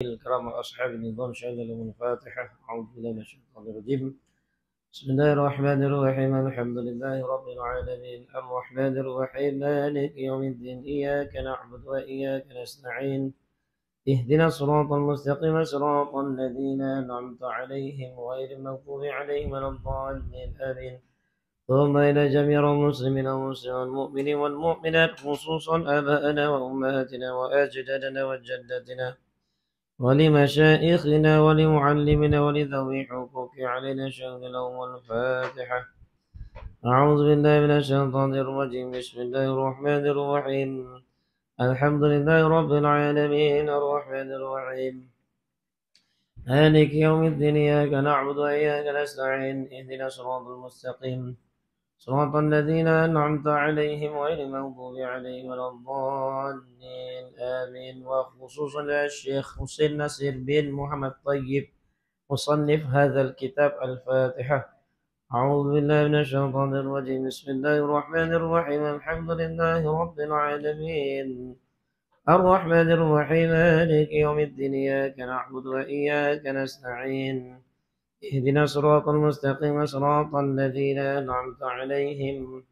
الكرام أصحاب النظام شهد لهم الفاتحة. أعوذ بالله من الشيطان الرجيم. بسم الله الرحمن الرحيم. الحمد لله رب العالمين الرحمن الرحيم مالك يوم الدين إياك نعبد وإياك نستعين اهدنا الصراط المستقيم صراط الذين أنعمت عليهم غير المغضوب عليهم ولا الضالين آمين. ثم إلى جميع المسلمين والمؤمنين والمؤمنات خصوصا آباءنا وأمهاتنا وأجدادنا وجداتنا ولمشائخنا ولمعلمنا ولذوي حقوق علينا شهد لهم الفاتحة. أعوذ بالله من الشيطان الرجيم. بسم الله الرحمن الرحيم. الحمد لله رب العالمين الرحمن الرحيم مالك يوم الدين إياك نعبد وإياك نستعين اهدنا الصراط المستقيم صراط الذين أنعمت عليهم غير المغضوب عليهم ولا الضالين آمين. وخصوصا الشيخ حسين نصير بن محمد طيب مصنف هذا الكتاب الفاتحة. أعوذ بالله من الشيطان الرجيم. بسم الله الرحمن الرحيم. الحمد لله رب العالمين الرحمن الرحيم مالك يوم الدين إياك نعبد وإياك نستعين اهدنا الصراط المستقيم صراط الذين أنعمت عليهم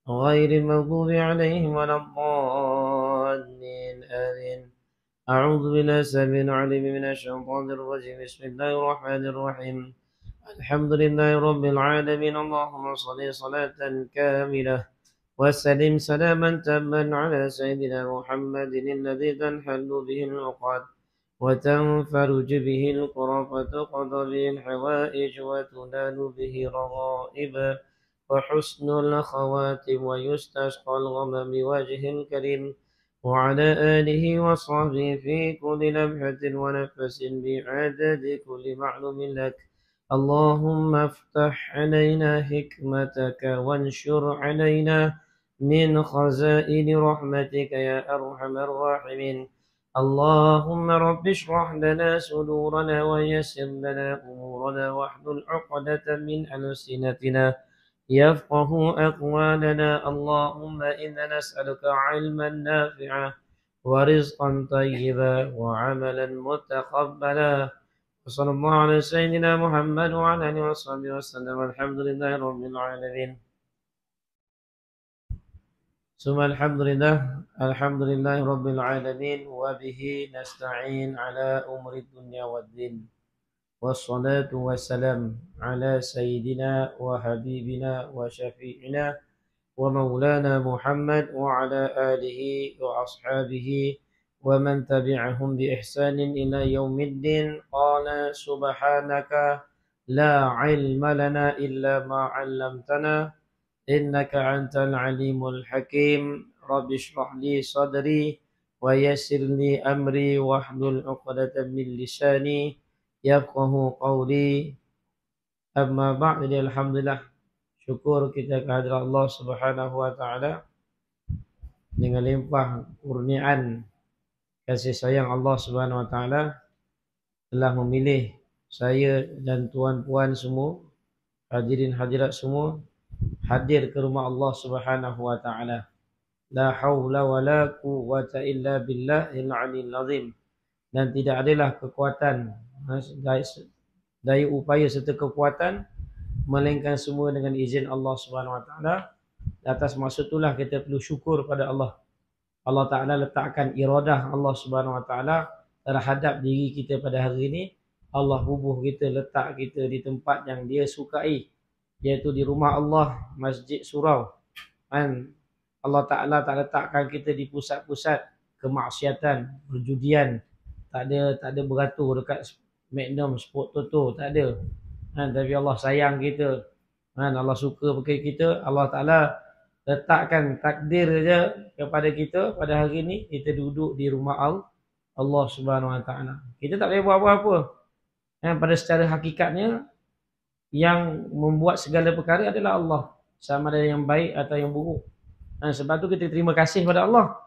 غير المغضوب عليهم ولا الضالين آمين. أعوذ بالله السميع العليم من الشيطان الرجيم. بسم الله الرحمن الرحيم. الحمد لله رب العالمين اللهم صل صلاة كاملة وسلم سلاما تاما على سيدنا محمد الذي تنحل به العقد وتنفرج به الكرب وتقضى به الحوائج وتنال به رغائب وحسن الخواتم ويستسقى الغمم بوجه الكريم وعلى آله وصحبه في كل لمحة ونفس بعدد كل معلوم لك. اللهم افتح علينا حكمتك وانشر علينا من خزائن رحمتك يا أرحم الراحمين. اللهم رب اشرح لنا صدورنا ويسر لنا أمورنا واحلل عقدة من ألسنتنا يفقه أقوالنا. اللهم إنا نسألك علما نافعا ورزقا طيبا وعملا متقبلا. وصلى الله على سيدنا محمد وعلى آله وصحبه وسلم. الحمد لله رب العالمين. ثم الحمد لله رب العالمين وبه نستعين على أمر الدنيا والدين. والصلاة والسلام على سيدنا وحبيبنا وشفيعنا ومولانا محمد وعلى آله وأصحابه ومن تبعهم بإحسان إلى يوم الدين. قال سبحانك لا علم لنا إلا ما علمتنا إنك أنت العليم الحكيم. رب اشرح لي صدري ويسر لي أمري واحلل عقدة من لساني يفقه قولي. Amma ba'd. Alhamdulillah, syukur kita kehadirat Allah Subhanahu wa taala dengan limpah kurniaan kasih sayang Allah Subhanahu wa taala telah memilih saya dan tuan-puan semua, hadirin hadirat semua hadir ke rumah Allah Subhanahu wa taala. La haula wala quwwata illa billahil aliyil azim. Dan tidak adalah kekuatan, daya upaya serta kekuatan melainkan semua dengan izin Allah Subhanahu wa taala. Atas maksud itulah kita perlu syukur pada Allah. Allah Taala letakkan iradah Allah Subhanahu wa taala terhadap diri kita pada hari ini. Allah bubuh kita, letak kita di tempat yang Dia sukai, iaitu di rumah Allah, Masjid Surau. Dan Allah Taala tak letakkan kita di pusat-pusat kemaksiatan, perjudian. Tak ada beratur dekat Magnum, Sport Toto, tak ada. Tapi Allah sayang kita. Allah suka pakai kita. Allah Ta'ala letakkan takdir je kepada kita pada hari ini. Kita duduk di rumah Allah Subhanahu Wa Ta'ala. Kita tak boleh buat apa-apa. Pada secara hakikatnya, yang membuat segala perkara adalah Allah. Sama ada yang baik atau yang buruk. Sebab tu kita terima kasih pada Allah.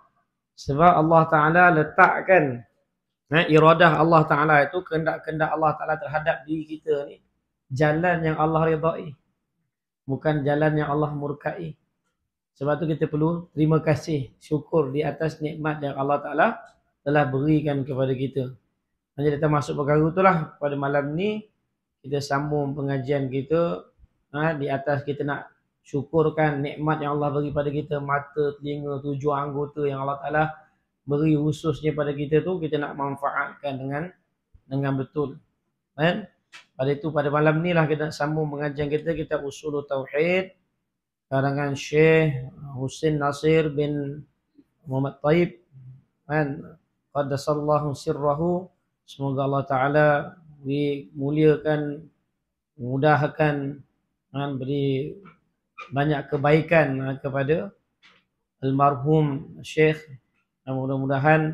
Sebab Allah Ta'ala letakkan iradah Allah Ta'ala itu, kehendak-kehendak Allah Ta'ala terhadap diri kita ni, jalan yang Allah ridai, bukan jalan yang Allah murkai. Sebab tu kita perlu terima kasih, syukur di atas nikmat yang Allah Ta'ala telah berikan kepada kita. Jadi kita masuk perkara itulah pada malam ni kita sambung pengajian kita. Di atas kita nak syukurkan nikmat yang Allah bagi pada kita, mata, telinga, 7 anggota yang Allah Ta'ala beri khususnya pada kita tu, kita nak manfaatkan dengan betul. Kan? Pada itu pada malam ni lah kita nak sambung pengajian kita, kitab Ushul Tauhid karangan Syekh Husin Nasir bin Muhammad Taib. Kan? Qaddasallahu sirrahu. Semoga Allah Ta'ala dimuliakan, mudahkan, beri banyak kebaikan kepada almarhum Syekh. Mudah-mudahan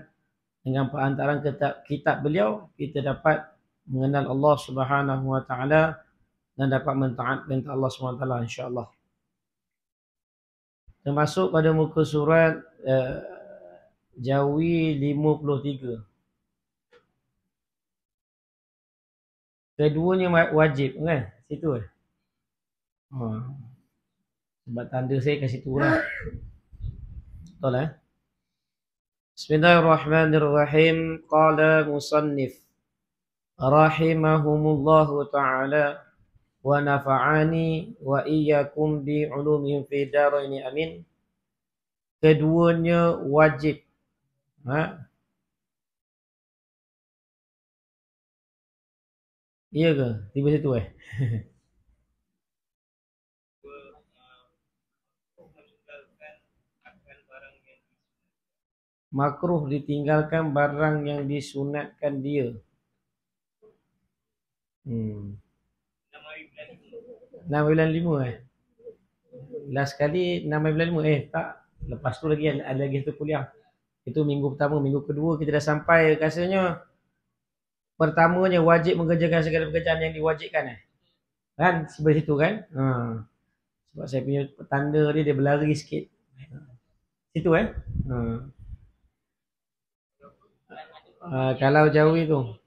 dengan perantaraan kitab beliau kita dapat mengenal Allah Subhanahu Wa Ta'ala dan dapat mentaatkan Allah Subhanahu Wa Ta'ala, insya-Allah. Termasuk pada muka surat Jawi 53. Keduanya wajib kan? Situ kan? Sebab tanda saya kat situ lah. Betul lah. Bismillahirrahmanirrahim. Qala musannif rahimahumullahu ta'ala wa nafa'ani wa iyyakum bi ulumihim fi daraini amin. Keduanya wajib. Iya ke? Tiba situ makruh ditinggalkan barang yang disunatkan dia. 6/5 Last kali 6/5 tak. Lepas tu lagi ada lagi satu kuliah. Itu minggu pertama, minggu kedua kita dah sampai rasanya. Pertamanya wajib mengerjakan segala pekerjaan yang diwajibkan kan sebelah situ kan. Sebab saya punya tanda dia berlari sikit. Situ kalau jauh itu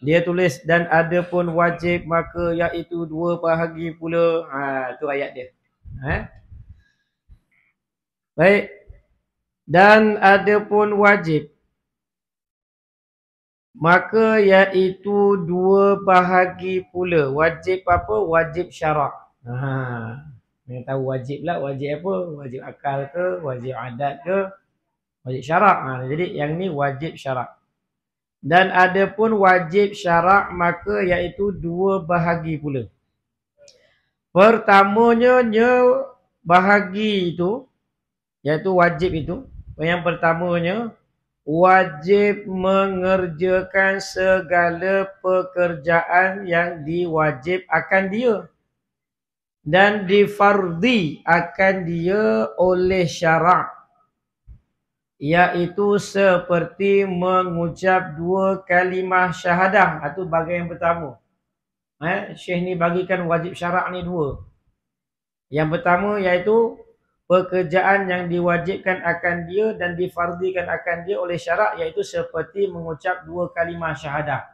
dia tulis dan ada pun wajib maka iaitu 2 bahagi pula. Tu ayat dia. Baik. Dan ada pun wajib maka iaitu 2 bahagi pula. Wajib apa? Wajib syarak. Yang tahu wajib lah. Wajib apa? Wajib akal ke? Wajib adat ke? Wajib syarak. Jadi yang ni wajib syarak. Dan ada pun wajib syarak maka iaitu 2 bahagi pula. Pertamanya bahagi itu, iaitu wajib itu. Yang pertamanya wajib mengerjakan segala pekerjaan yang diwajib akan dia dan difardi akan dia oleh syarak, iaitu seperti mengucap 2 kalimah syahadah. Itu bahagian yang pertama. Syekh ni bagikan wajib syarak ni 2. Yang pertama iaitu pekerjaan yang diwajibkan akan dia dan difardikan akan dia oleh syarak, iaitu seperti mengucap 2 kalimah syahadah.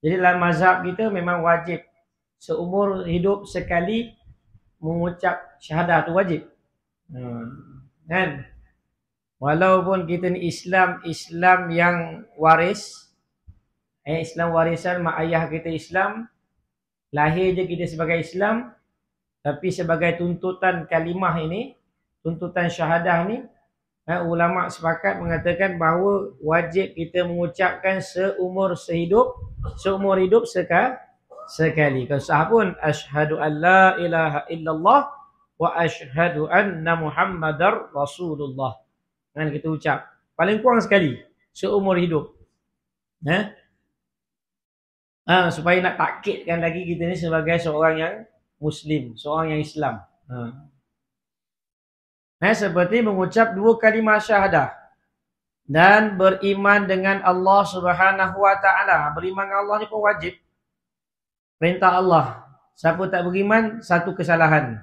Jadi dalam mazhab kita memang wajib seumur hidup sekali mengucap syahadah, tu wajib. Kan? Walaupun kita ni Islam yang waris, Islam warisan mak ayah kita Islam, lahir je kita sebagai Islam, tapi sebagai tuntutan kalimah ini, tuntutan syahadah ni, ulama sepakat mengatakan bahawa wajib kita mengucapkan seumur hidup sekali. Kalau sah pun asyhadu an la ilaha illallah wa asyhadu anna Muhammadar Rasulullah. Kan kita ucap paling kurang sekali seumur hidup. Supaya nak takkitkan lagi kita ni sebagai seorang yang Muslim, seorang yang Islam. Seperti mengucap 2 kalimah syahadah dan beriman dengan Allah Subhanahu Wa Ta'ala. Beriman dengan Allah ni pun wajib. Perintah Allah. Siapa tak beriman, satu kesalahan.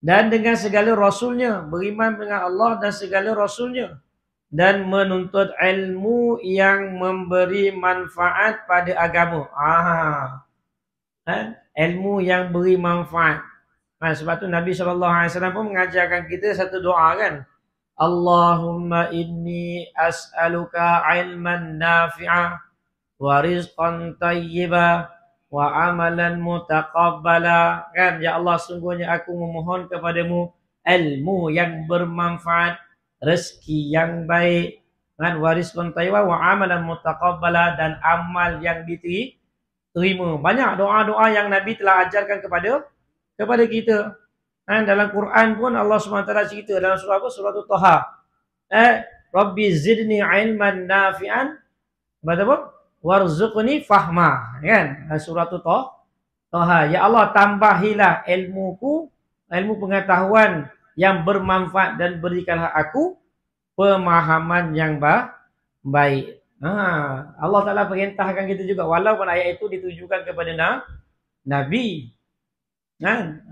Dan dengan segala Rasulnya. Beriman dengan Allah dan segala Rasulnya. Dan menuntut ilmu yang memberi manfaat pada agama. Ilmu yang beri manfaat. Sebab tu Nabi SAW pun mengajarkan kita satu doa kan. Allahumma inni as'aluka ilman nafi'ah wa rizqan thayyiba wa amalan mutaqabbala. Kan, ya Allah, sungguhnya aku memohon kepadamu ilmu yang bermanfaat, rezeki yang baik, kan, wa rizqan thayyiba wa amalan mutaqabbala, dan amal yang diterima. Banyak doa-doa yang Nabi telah ajarkan kepada kita. Kan, dalam Quran pun Allah SWT cerita dalam surah apa? Surah Taha. Rabbi zidni ilman nafi'an, apa? Warzuqni fahma. Kan? Surah Taha. Ya Allah, tambahilah ilmuku, ilmu pengetahuan yang bermanfaat, dan berikanlah aku pemahaman yang baik. Allah Ta'ala perintahkan kita juga, walaupun ayat itu ditujukan kepada Nabi. Kan?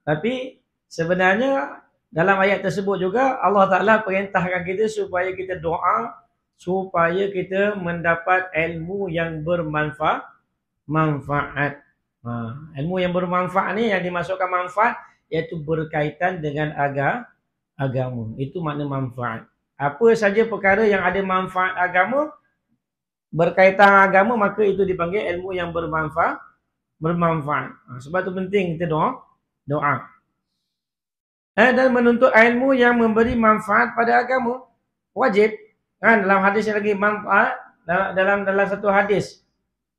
Tapi sebenarnya dalam ayat tersebut juga Allah Ta'ala perintahkan kita supaya kita doa, supaya kita mendapat ilmu yang bermanfaat. Ilmu yang bermanfaat ni, yang dimasukkan manfaat, iaitu berkaitan dengan agama. Itu makna manfaat. Apa saja perkara yang ada manfaat agama, berkaitan agama, maka itu dipanggil ilmu yang bermanfaat. Sebab itu penting kita doa. Dan menuntut ilmu yang memberi manfaat pada agama wajib. Kan, dalam hadis yang lagi manfaat, dalam satu hadis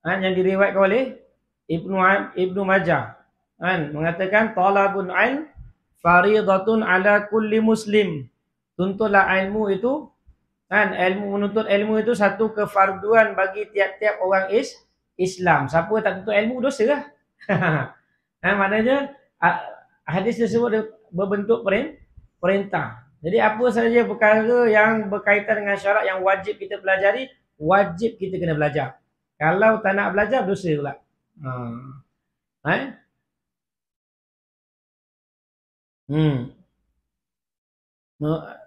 yang diriwayatkan oleh Ibnu Majah, kan, mengatakan talabun ilm faridatun ala kulli muslim. Tuntutlah ilmu itu, kan, menuntut ilmu itu satu kefarduan bagi tiap-tiap orang Islam. Siapa tak tuntut ilmu, dosa lah. Maknanya hadis tersebut berbentuk perintah. Jadi apa saja perkara yang berkaitan dengan syarat yang wajib kita pelajari, wajib kita kena belajar. Kalau tak nak belajar, dosa pula.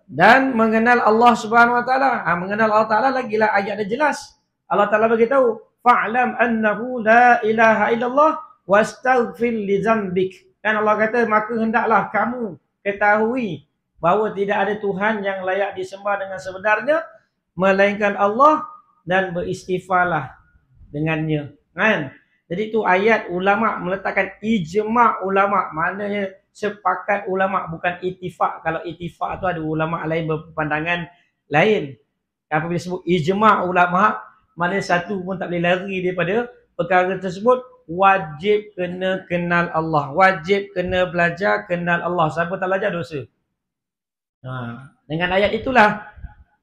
Dan mengenal Allah Subhanahu Wa Taala. Mengenal Allah Taala lagilah ayat dia jelas. Allah Taala beritahu, fa'lam annahu la ilaha illallah wastaghfir li dzambik. Kan Allah kata, maka hendaklah kamu ketahui bahawa tidak ada Tuhan yang layak disembah dengan sebenarnya melainkan Allah, dan beristighfarlah dengannya. Kan? Jadi itu ayat ulama meletakkan ijma' ulama, maknanya sepakat ulama, bukan itifak. Kalau itifak tu ada ulama lain berpandangan lain. Apabila disebut ijma' ulama, maknanya satu pun tak boleh lari daripada perkara tersebut. Wajib kena kenal Allah, wajib kena belajar kenal Allah. Siapa tak belajar, dosa. Dengan ayat itulah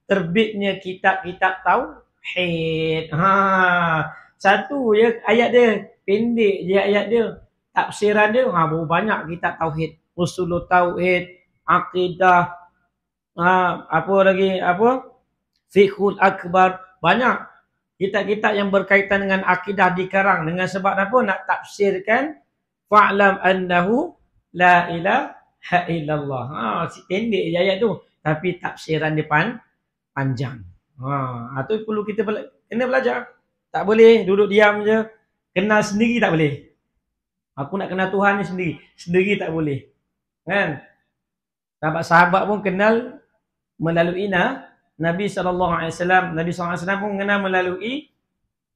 terbitnya kitab-kitab tauhid. Satu je ayat dia, pendek je ayat dia. Tafsiran dia berapa banyak kitab tauhid, usulul tauhid, akidah, fiqhul akbar, banyak kitab-kitab yang berkaitan dengan akidah dikarang dengan sebab apa? Nak tafsirkan fa'lam annahu la ilaha illallah. Pendek je ayat tu, tapi tafsiran dia panjang. Itu perlu kita kena belajar. Tak boleh duduk diam je, kenal sendiri tak boleh. Aku nak kenal Tuhan ni sendiri tak boleh. Kan? Sahabat-sahabat pun kenal melalui Nabi SAW. Nabi SAW pun kenal melalui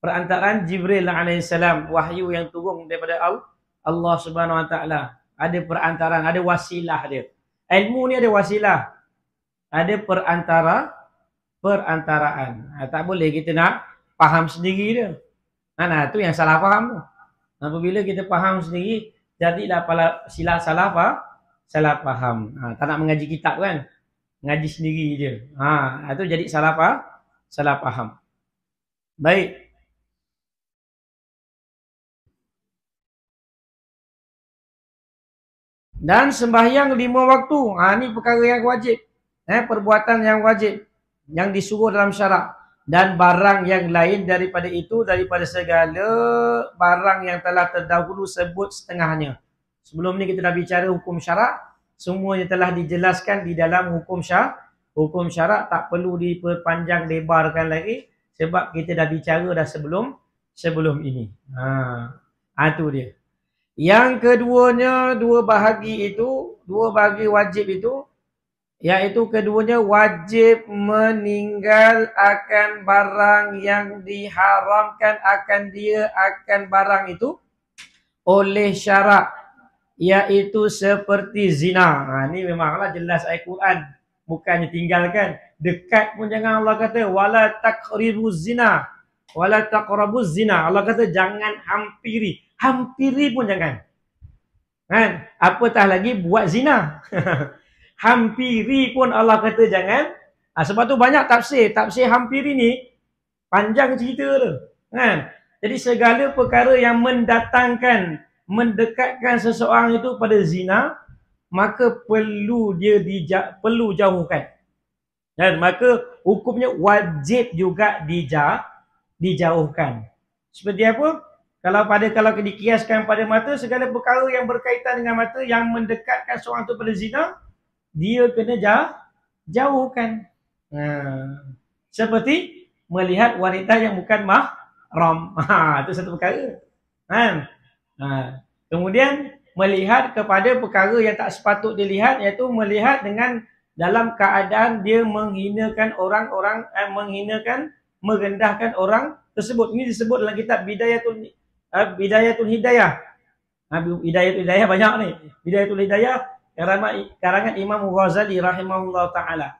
perantaraan Jibril AS. Wahyu yang turun daripada Allah Subhanahu Wa Taala. Ada perantaraan, ada wasilah dia. Ilmu ni ada wasilah, ada perantaraan. Tak boleh kita nak faham sendiri dia. Itu yang salah faham tu. Apabila kita faham sendiri, jadilah salah faham. Tak nak mengaji kitab kan, ngaji sendiri je. Itu jadi salah faham. Baik. Dan sembahyang 5 waktu. Ini perkara yang wajib. Perbuatan yang wajib, yang disuruh dalam syarak. Dan barang yang lain daripada itu, daripada segala barang yang telah terdahulu sebut setengahnya. Sebelum ni kita dah bicara hukum syarak. Semuanya telah dijelaskan di dalam hukum syarak. Tak perlu diperpanjang lebarkan lagi, sebab kita dah bicara dah sebelum ini. Itu dia. Yang keduanya, dua bahagi wajib itu, Yaitu keduanya wajib meninggal akan barang yang diharamkan akan dia akan barang itu oleh syarak, yaitu seperti zina. Ini memanglah jelas ayat Quran, bukannya tinggalkan. Dekat pun jangan. Allah kata wala taqribuz zina, wala taqrabuz zina. Allah kata jangan hampiri. Hampiri pun jangan. Kan? Apatah lagi buat zina. Hampiri pun Allah kata jangan. Sebab tu banyak tafsir. Tafsir hampiri ni panjang cerita tu. Kan? Jadi segala perkara yang mendatangkan, mendekatkan seseorang itu pada zina, maka perlu perlu jauhkan. Dan maka hukumnya wajib juga dijauhkan. Seperti apa? Kalau dikiaskan pada mata, segala perkara yang berkaitan dengan mata yang mendekatkan seorang itu pada zina, dia kena jauhkan. Seperti melihat wanita yang bukan mahram. Itu satu perkara. Kemudian melihat kepada perkara yang tak sepatut dilihat, iaitu melihat dengan dalam keadaan dia menghinakan orang-orang, menghinakan, merendahkan orang tersebut. Ini disebut dalam kitab Bidayatul Hidayah. Bidayatul Hidayah banyak ni. Bidayatul Hidayah karangan Imam Ghazali rahimahullah ta'ala.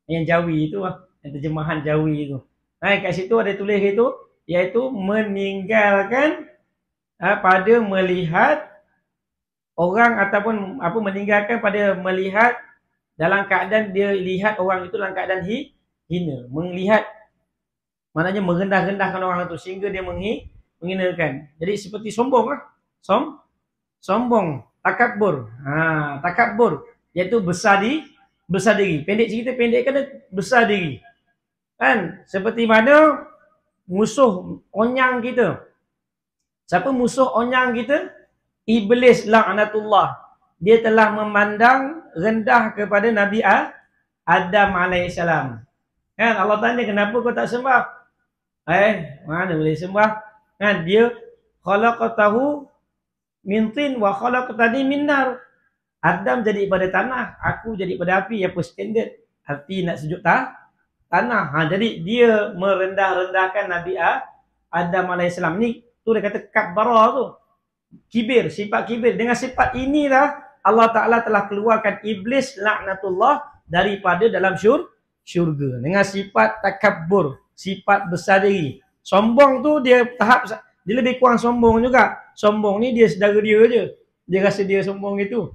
Yang Jawi itu lah. Yang terjemahan Jawi itu. Kat situ ada tulis itu, iaitu meninggalkan pada melihat orang ataupun meninggalkan pada melihat dalam keadaan dia lihat orang itu dalam keadaan hina. Melihat maknanya merendah-rendahkan orang itu sehingga dia menghinakan. Jadi seperti sombong lah. Sombong, takabur. Takabur iaitu besar diri. Pendek cerita, pendek kata besar diri. Kan? Seperti mana musuh onyang kita. Siapa musuh onyang kita? Iblis laknatullah. Dia telah memandang rendah kepada Nabi Adam alaihissalam. Kan Allah tanya, kenapa kau tak sembah? Mana boleh sembah? Kan dia khalaqatahu min tin wa khalaqtani min nar. Adam jadi pada tanah, aku jadi pada api. Apa standard? Api nak sejuk tanah. Jadi dia merendah-rendahkan Nabi Adam alaihissalam. Ni tu dia kata kabbara tu. Kibir, sifat kibir. Dengan sifat inilah Allah Ta'ala telah keluarkan iblis laknatullah daripada dalam syurga. Dengan sifat takabbur, sifat besar diri. Sombong tu dia dia lebih kurang sombong juga. Sombong ni dia sedara dia je. Dia rasa dia sombong itu.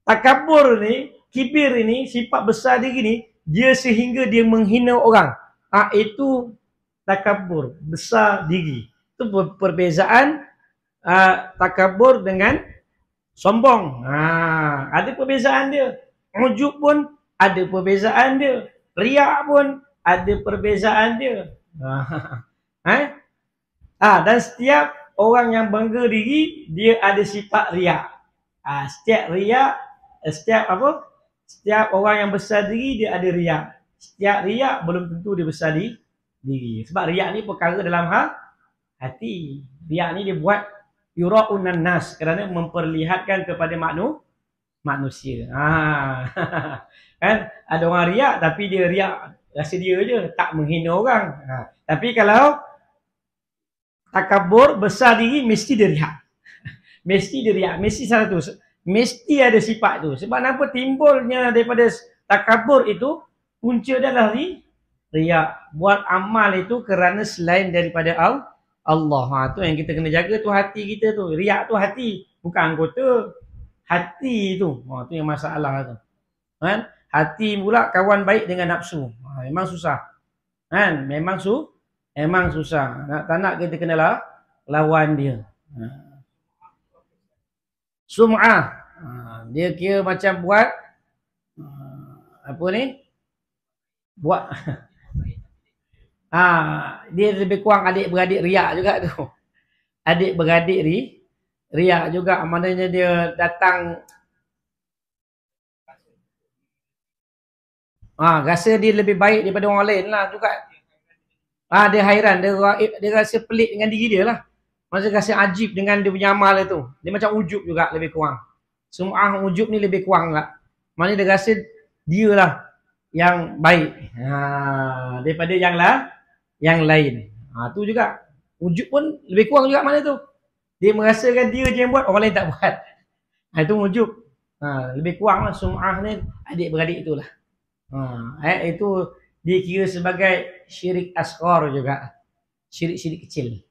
Takabbur ni, kibir ini, sifat besar diri ni, dia sehingga dia menghina orang. Itu takabbur, besar diri. Itu perbezaan takabur dengan sombong. Ada perbezaan dia. Ujub pun ada perbezaan dia. Riak pun ada perbezaan dia. Dan setiap orang yang bangga diri, dia ada sifat riak. Setiap orang yang besar diri, dia ada riak. Setiap riak belum tentu dia besar diri. Sebab riak ni perkara dalam hati. Riak ni dia buat yura'unan nas, kerana memperlihatkan kepada manusia. Kan ada orang riak tapi dia riak rasa dia je, tak menghina orang. Tapi kalau takabur, besar diri, mesti dia riak. Mesti dia riak, mesti salah tu. Mesti ada sifat tu. Sebab apa timbulnya daripada takabur itu, punca dia adalah riak. Buat amal itu kerana selain daripada Allah. Tu yang kita kena jaga tu, hati kita tu. Riak tu hati, bukan anggota. Hati tu. Tu yang masalah tu. Kan? Hati pula kawan baik dengan nafsu. Memang susah. Kan? Memang susah. Tak nak kita kenalah lawan dia. Sum'ah. Dia kira macam buat apa ni? Buat dia lebih kurang adik-beradik riak juga tu. Adik-beradik riak juga. Maknanya dia datang rasa dia lebih baik daripada orang lain lah juga. Dia hairan, dia rasa pelik dengan diri dia lah. Maksudnya rasa ajib dengan dia punya amal itu. Dia macam ujub juga lebih kurang. Sum'ah ujub ni lebih kurang lah. Maknanya dia rasa dia lah yang baik. Daripada yang lain. Tu juga. Wujud pun lebih kurang juga mana tu. Dia merasakan dia je yang buat, orang lain tak buat. Itu wujud. Lebih kurang lah sum'ah ni adik-beradik itulah. Itu dikira sebagai syirik asghar juga. Syirik-syirik kecil.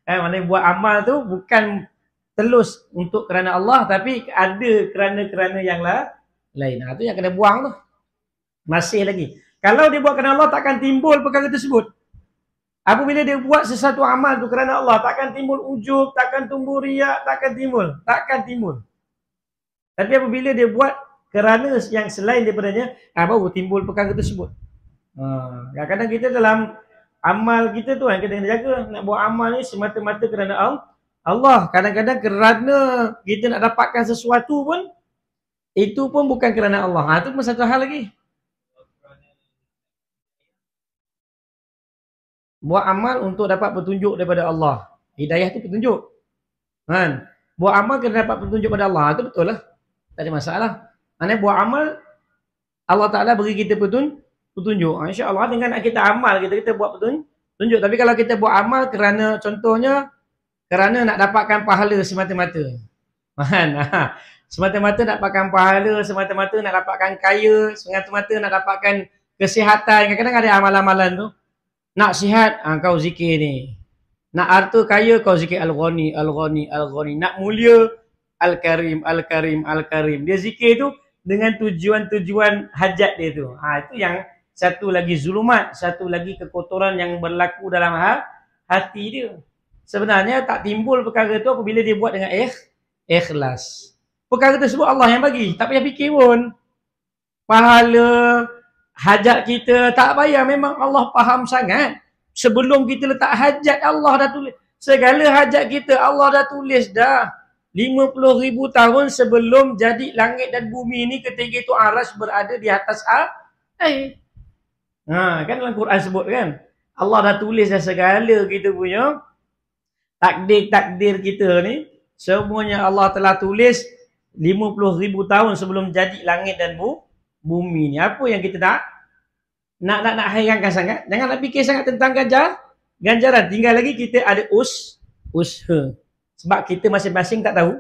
Maknanya buat amal tu bukan telus untuk kerana Allah, tapi ada kerana yang lain. Itu yang kena buang tu. Masih lagi. Kalau dia buat kerana Allah, takkan timbul perkara tersebut. Apabila dia buat sesuatu amal tu kerana Allah, takkan timbul ujub, takkan timbul riak, takkan timbul. Tapi apabila dia buat kerana yang selain daripadanya, baru timbul perkara tersebut. Kadang-kadang kita dalam amal kita tu yang kita kena jaga. Nak buat amal ni semata-mata kerana Allah. Kadang-kadang kerana kita nak dapatkan sesuatu pun, itu pun bukan kerana Allah. Itu pun satu hal lagi. Buat amal untuk dapat petunjuk daripada Allah. Hidayah tu petunjuk. Buat amal kena dapat petunjuk daripada Allah. Itu betul lah. Tak ada masalah. Maksudnya buat amal, Allah Ta'ala beri kita petunjuk. InsyaAllah dengan kita amal, kita buat petunjuk. Tapi kalau kita buat amal kerana, contohnya, kerana nak dapatkan pahala semata-mata. Semata-mata nak dapatkan pahala, semata-mata nak dapatkan kaya, semata-mata nak dapatkan kesihatan. Kadang-kadang ada amalan-amalan tu. Nak sihat, kau zikir ni. Nak harta kaya, kau zikir Al-Ghani, Al-Ghani, Al-Ghani. Nak mulia, Al-Karim, Al-Karim, Al-Karim. Dia zikir tu dengan tujuan-tujuan hajat dia tu. Itu yang satu lagi zulumat, satu lagi kekotoran yang berlaku dalam hati dia. Sebenarnya tak timbul perkara tu apabila dia buat dengan ikhlas. Perkara tersebut Allah yang bagi. Tak payah fikir pun. Pahala, hajat kita tak payah, memang Allah faham sangat. Sebelum kita letak hajat, Allah dah tulis. Segala hajat kita Allah dah tulis dah. 50,000 tahun sebelum jadi langit dan bumi ni, ketika itu Arash berada di atas air. Kan dalam Quran sebut kan. Allah dah tulis dah segala kita punya takdir kita ni. Semuanya Allah telah tulis 50,000 tahun sebelum jadi langit dan bumi ni. Apa yang kita nak hairankan sangat? Jangan nak fikir sangat tentang ganjaran. Tinggal lagi kita ada usaha. Sebab kita masing-masing tak tahu.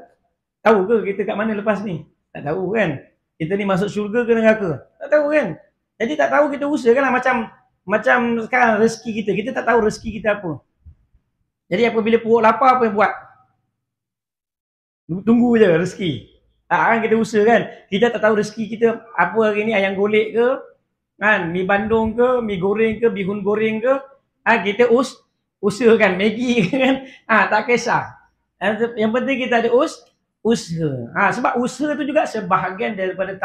Tahu ke kita kat mana lepas ni? Tak tahu kan? Kita ni masuk syurga ke neraka? Tak tahu kan? Jadi tak tahu, kita usahakanlah macam sekarang rezeki kita. Kita tak tahu rezeki kita apa. Jadi apabila perut lapar, apa yang buat? Tunggu je rezeki. Kan kita usaha kan? Kita tak tahu rezeki kita apa hari ni, ayam golek ke? Kan, mi bandung ke, mi goreng ke, bihun goreng ke? Kita usahakan Maggi kan? Tak kisah. Yang penting kita ada usaha. Sebab usaha tu juga sebahagian daripada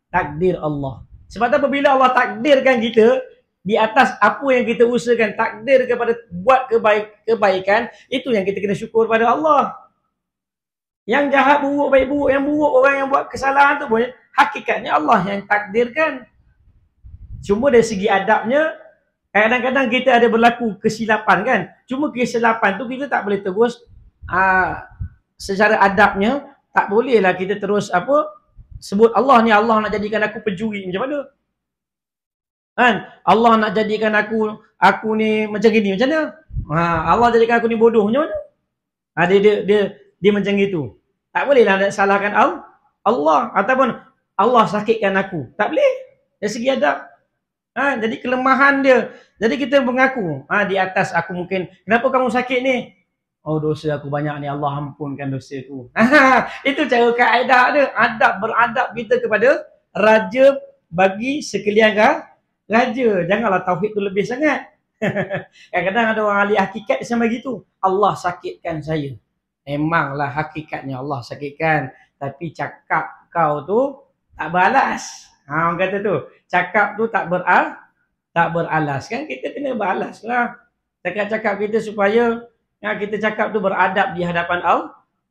takdir Allah. Sebab tu apabila Allah takdirkan kita di atas apa yang kita usahakan, takdir kepada buat kebaikan, itu yang kita kena syukur pada Allah. Yang jahat buruk, baik buruk, yang buruk orang yang buat kesalahan tu pun hakikatnya Allah yang takdirkan. Cuma dari segi adabnya, kadang-kadang kita ada berlaku kesilapan kan. Cuma kesilapan tu kita tak boleh terus secara adabnya, tak bolehlah kita terus sebut Allah ni, Allah nak jadikan aku pencuri, macam mana? Kan? Allah nak jadikan aku ni macam gini, macam mana? Allah jadikan aku ni bodoh, macam mana? Dia macam gitu. Tak bolehlah nak salahkan Allah ataupun Allah sakitkan aku. Tak boleh. Dari segi adab. Jadi kelemahan dia. Jadi kita mengaku, di atas aku mungkin, kenapa kamu sakit ni? Oh, dosa aku banyak ni, Allah ampunkan dosa aku. Itu cara kaedah dia. Beradab kita kepada raja bagi sekalian raja. Janganlah tauhid tu lebih sangat. Kadang-kadang ada orang ahli hakikat sama gitu. Allah sakitkan saya. Memanglah hakikatnya Allah sakitkan. Tapi cakap kau tu tak beralas. Orang kata tu. Cakap tu tak beralas. Kan kita kena beralas lah. Cakap-cakap kita supaya kita cakap tu beradab di hadapan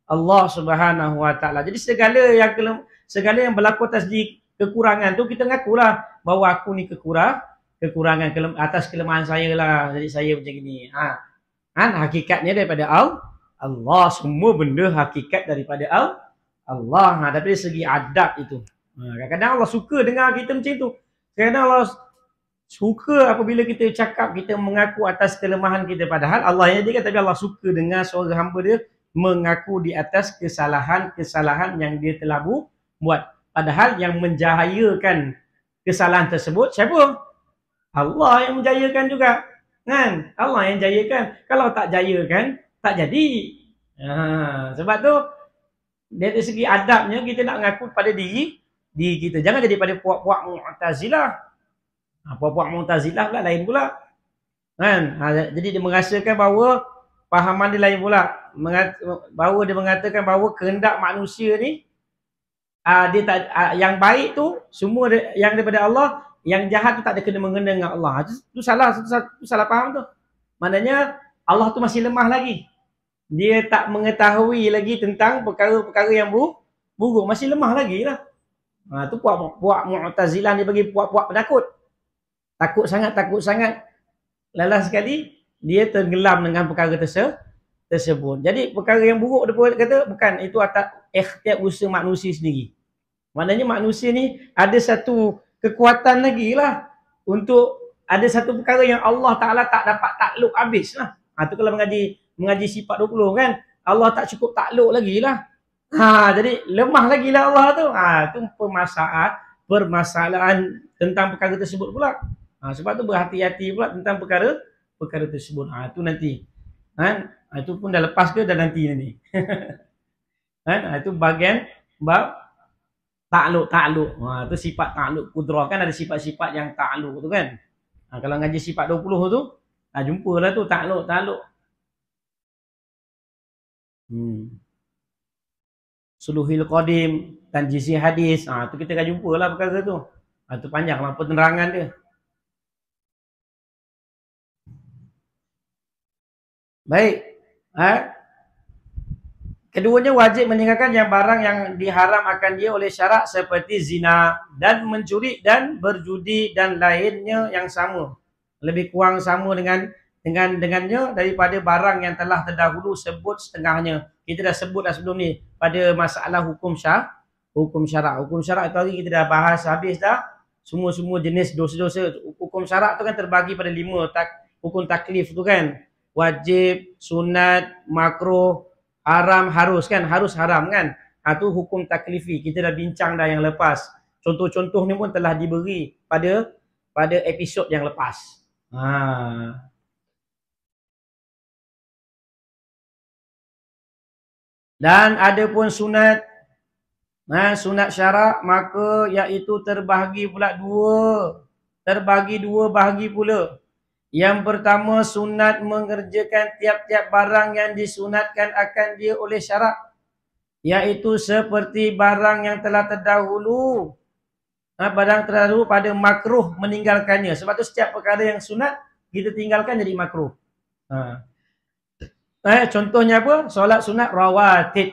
Allah Subhanahu Wa Taala. Jadi segala yang berlaku atas di kekurangan tu, kita ngakulah bahawa aku ni kekurangan atas kelemahan saya lah. Jadi saya macam gini. Hakikatnya daripada Allah. Semua benda hakikat daripada Allah. Tapi dari segi adab itu. Kadang-kadang Allah suka dengar kita macam tu. Kadang-kadang Allah suka apabila kita cakap, kita mengaku atas kelemahan kita. Padahal Allah yang dia, tapi Allah suka dengar suara hamba dia mengaku di atas kesalahan-kesalahan yang dia telah buat. Padahal yang menjahayakan kesalahan tersebut siapa? Allah yang menjayakan juga. Kan? Allah yang jayakan. Kalau tak jayakan, tak jadi. Sebab tu, dari segi adabnya, kita nak mengaku pada diri kita. Jangan jadi pada puak-puak Mu'tazilah. Puak-puak Mu'tazilah pula lain pula. Kan? Jadi dia merasakan bahawa fahaman dia lain pula. Bahawa dia mengatakan bahawa kehendak manusia ni, dia tak, yang baik tu semua yang daripada Allah, yang jahat tu tak ada kena-mengena dengan Allah. Itu salah, itu salah faham tu. Maknanya Allah tu masih lemah lagi. Dia tak mengetahui lagi tentang perkara-perkara yang buruk, masih lemah lagi lah. Tu puak Mu'tazilah dia bagi puak-puak penakut. Takut sangat. Lalas sekali dia tenggelam dengan perkara tersebut. Jadi perkara yang buruk dia kata bukan, itu atas ikhtiar usaha manusia sendiri. Maknanya manusia ni ada satu kekuatan lagi lah untuk ada satu perkara yang Allah Ta'ala tak dapat takluk habis lah. Tu kalau mengaji sifat 20 kan, Allah tak cukup takluk lagi lah. Jadi lemah lagi lah Allah tu. Tu permasalahan tentang perkara tersebut pula. Sebab tu berhati-hati pula tentang perkara tersebut. Tu nanti. Itu pun dah lepas ke dah nanti. Itu bahagian bab takluk. Itu sifat takluk kudrah kan, ada sifat-sifat yang takluk tu kan. Kalau ngaji sifat 20 tu, jumpalah tu takluk. Suluhil qadim dan jisi hadis. Tu kita akan jumpalah perkara tu. Tu panjanglah penerangan dia. Baik. Keduanya wajib meninggalkan yang barang yang diharam akan dia oleh syarak seperti zina dan mencuri dan berjudi dan lainnya yang sama. Lebih kurang sama dengannya daripada barang yang telah terdahulu sebut setengahnya. Kita dah sebut dah sebelum ni pada masalah hukum syarak. Hukum syarak itu hari kita dah bahas habis dah. Semua jenis dosa-dosa. Hukum syarak tu kan terbagi pada 5 hukum taklif tu kan. Wajib, sunat, makruh, haram, harus kan, harus haram kan. Tu hukum taklifi. Kita dah bincang dah yang lepas. Contoh-contoh ni pun telah diberi pada episod yang lepas. Dan ada pun sunat. Sunat syarak maka iaitu terbahagi pula dua. Terbagi dua bahagi pula. Yang pertama, sunat mengerjakan tiap-tiap barang yang disunatkan akan dia oleh syarak. Iaitu seperti barang yang telah terdahulu. Barang terdahulu pada makruh meninggalkannya. Sebab tu setiap perkara yang sunat, kita tinggalkan jadi makruh. Contohnya apa? Solat sunat rawatib.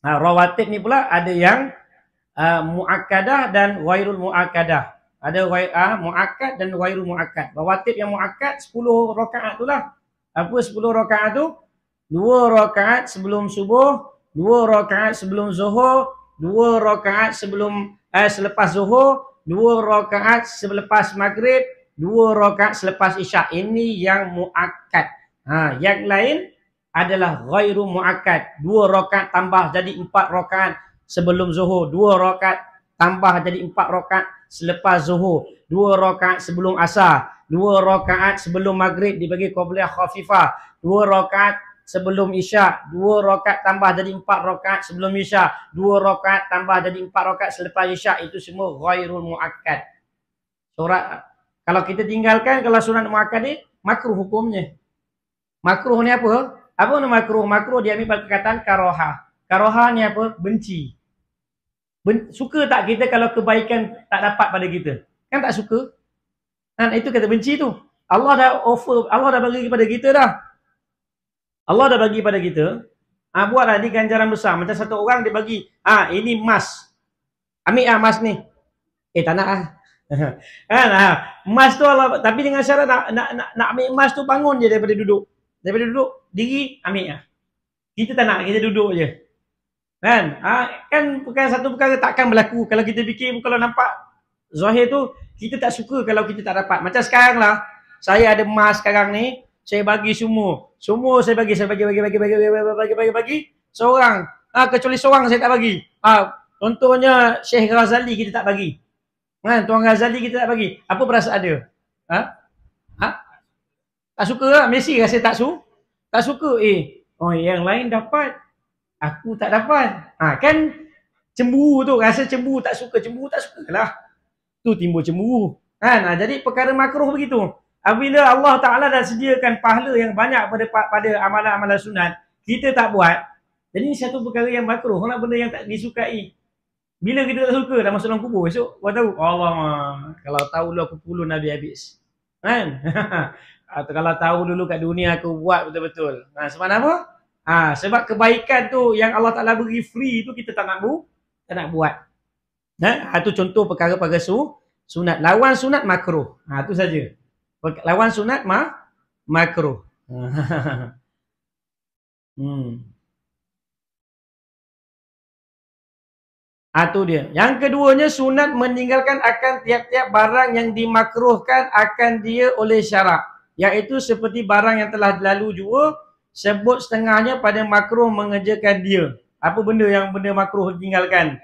Rawatib ni pula ada yang mu'akkadah dan ghairul mu'akkadah. Ada mu'akkad dan ghairul mu'akkad. Rawatib yang mu'akkad 10 rakaat tu lah. Apa 10 rakaat tu? 2 rakaat sebelum subuh, 2 rakaat sebelum zuhur, 2 rakaat selepas zuhur, 2 rakaat selepas maghrib, 2 rakaat selepas isyak. Ini yang mu'akkad. Yang lain adalah ghairu mu'akkad. 2 rakaat tambah jadi 4 rakaat sebelum zuhur, 2 rakaat tambah jadi 4 rakaat selepas zuhur, 2 rakaat sebelum asar, 2 rakaat sebelum maghrib dibagi qabliyah khafifah, 2 rakaat sebelum isyak, 2 rakaat tambah jadi 4 rakaat sebelum isyak, 2 rakaat tambah jadi 4 rakaat selepas isyak. Itu semua ghairul muakkad. Kalau kita tinggalkan, kalau sunat muakkad ni makruh hukumnya. Makruh ni apa? Apa nama makruh? Makruh diambil perkataan karoha. Karoha ni apa? Benci. Suka tak kita kalau kebaikan tak dapat pada kita? Kan tak suka. Itu kata benci tu. Allah dah offer, Allah dah bagi kepada kita dah. Allah dah bagi pada kita. Buatlah ni ganjaran besar. Macam satu orang dia bagi, ini emas. Ambil emas ni. Tak nak emas tu Allah, tapi dengan syarat nak ambil emas tu bangun je daripada duduk. Daripada duduk, diri ambil Kita tak nak, kita duduk je. Kan? Kan bukan satu perkara takkan berlaku kalau kita fikir, kalau nampak zahir tu kita tak suka kalau kita tak dapat. Macam sekarang lah, saya ada emas sekarang ni, saya bagi semua. Semua saya bagi seorang. Kecuali seorang saya tak bagi. Contohnya Syekh Ghazali kita tak bagi. Kan, Tuan Ghazali kita tak bagi. Apa perasaan dia? Ha? Ha? Tak suka lah. Messi rasa tak suka. Oh yang lain dapat, aku tak dapat. Kan cemburu tu, rasa cemburu tak suka lah. Tu timbul cemburu. Kan? Jadi perkara makruh begitu. Apabila Allah Ta'ala dah sediakan pahala yang banyak pada amalan-amalan sunat, kita tak buat. Jadi ini satu perkara yang makruh, benda yang tak disukai. Bila kita tak suka, dah masuk dalam kubur esok, kau tahu, Allah, kalau tahu dulu aku puluh Nabi habis. Kan? Atau kalau tahu dulu kat dunia aku buat betul-betul. Sebab apa? Sebab kebaikan tu yang Allah Ta'ala beri free tu kita tak nak buat. Itu contoh perkara-perkara sunat. Lawan sunat makruh. Itu saja. Lawan sunat makruh. Itu dia. Yang keduanya, sunat meninggalkan akan tiap-tiap barang yang dimakruhkan akan dia oleh syarak. Iaitu seperti barang yang telah lalu juga, sebut setengahnya pada makruh mengerjakan dia. Apa benda yang benda makruh ditinggalkan?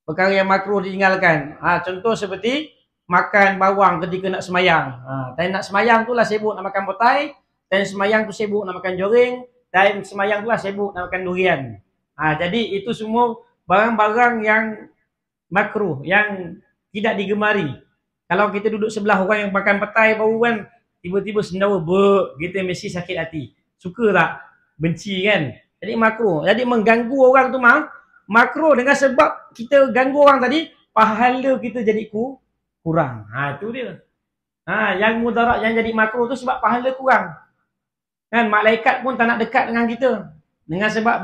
Perkara yang makruh ditinggalkan. Contoh seperti makan bawang ketika nak semayang. Time nak semayang tu lah sibuk nak makan petai. Time semayang tu sibuk nak makan joring. Time semayang tu lah sibuk nak makan durian. Jadi itu semua barang-barang yang makruh, yang tidak digemari. Kalau kita duduk sebelah orang yang makan petai bau kan, tiba-tiba sendawa, kita mesti sakit hati. Suka tak? Benci kan? Jadi makruh. Jadi mengganggu orang tu makruh, dengan sebab kita ganggu orang tadi, pahala kita jadi kurang. Itu dia. Yang mudarat yang jadi makruh tu sebab pahala kurang. Kan malaikat pun tak nak dekat dengan kita dengan sebab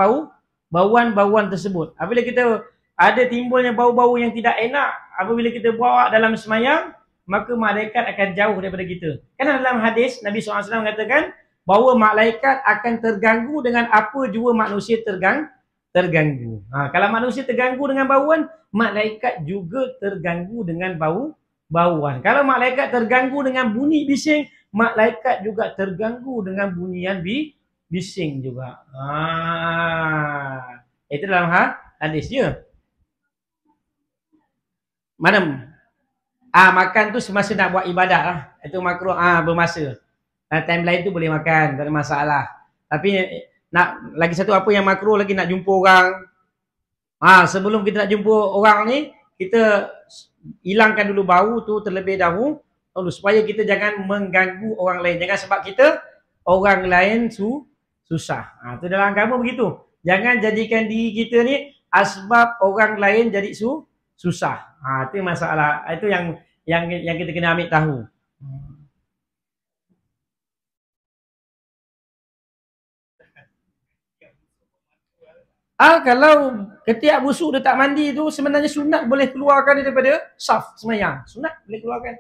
bauan-bauan tersebut. Apabila kita ada timbulnya bau-bau yang tidak enak, apabila kita bawa dalam semayang, maka malaikat akan jauh daripada kita. Kan dalam hadis Nabi SAW mengatakan bahawa malaikat akan terganggu dengan apa jua manusia terganggu. Kalau manusia terganggu dengan bauan, malaikat juga terganggu dengan bauan. Kalau malaikat terganggu dengan bunyi bising, malaikat juga terganggu dengan bunyian bising juga. Itu dalam hadis dia. Mana? Makan tu semasa nak buat ibadat lah. Itu makruh. Bermasa. Time lain tu boleh makan, tak ada masalah. Tapi nak lagi satu apa yang makruh lagi, nak jumpa orang. Sebelum kita nak jumpa orang ni, kita hilangkan dulu bau tu terlebih dahulu supaya kita jangan mengganggu orang lain. Jangan sebab kita orang lain susah. Itu dalam agama begitu. Jangan jadikan diri kita ni asbab orang lain jadi susah. Itu masalah. Itu yang kita kena ambil tahu. Kalau ketiak busuk dia tak mandi tu, sebenarnya sunat boleh keluarkan dia daripada saf semayang. Sunat boleh keluarkan.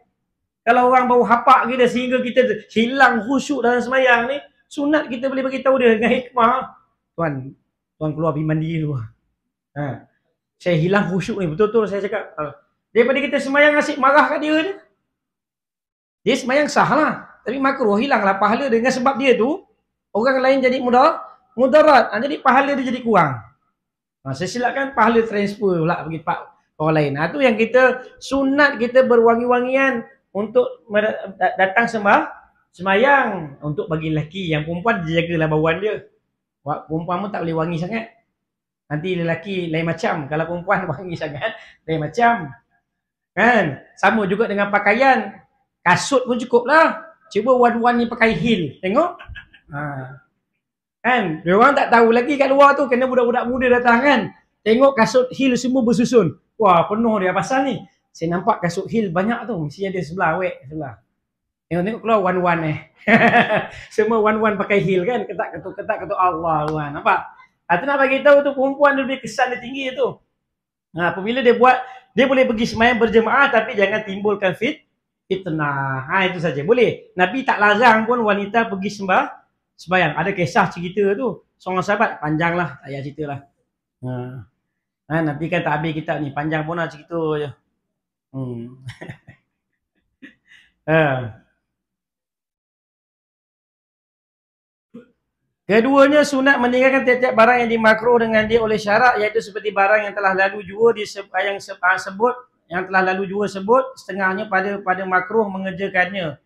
Kalau orang bau hapak kita sehingga kita hilang khusyuk dalam semayang ni, sunat kita boleh bagi tahu dia dengan hikmah. Tuan keluar pergi mandi dulu. Saya hilang khusyuk ni, betul-betul saya cakap. Daripada kita semayang asyik marah kat dia ni. Dia semayang sah lah. Tapi makruh, hilanglah pahala dengan sebab dia tu, orang lain jadi mudarat. Jadi pahala dia jadi kurang. Saya silakan pahala transfer pula bagi orang lain. Itu yang kita sunat, kita berwangi-wangian untuk datang semayang. Untuk bagi lelaki, yang perempuan dia jagalah bauan dia. Perempuan pun tak boleh wangi sangat. Nanti lelaki lain macam. Kalau perempuan wangi sangat, lain macam. Kan? Sama juga dengan pakaian. Kasut pun cukup lah. Cuba wan-wan ni pakai heel. Tengok. Kan? Dia orang tak tahu lagi kat luar tu. Kena budak-budak muda datang kan. Tengok kasut heel semua bersusun. Wah, penuh dia pasal ni. Saya nampak kasut heel banyak tu. Mesti ada sebelah, sebelah. Tengok keluar wan-wan Semua wan-wan pakai heel kan. Ketak-ketuk Allah. Nampak? Itu nak bagi tahu tu perempuan lebih kesan dia tinggi tu. Apabila dia buat, dia boleh pergi semayang berjemaah tapi jangan timbulkan fitnah. Itu saja. Boleh. Nabi tak larang pun wanita pergi sembahyang. Ada kisah cerita tu. Seorang sahabat, panjang lah, tak payah cerita lah. Nanti kan tak habis kitab ni, panjang pun lah cerita je. Keduanya sunat meninggalkan tiap-tiap barang yang dimakruh dengan dia oleh syarak, iaitu seperti barang yang telah lalu jua yang telah lalu jua sebut setengahnya pada makruh mengerjakannya.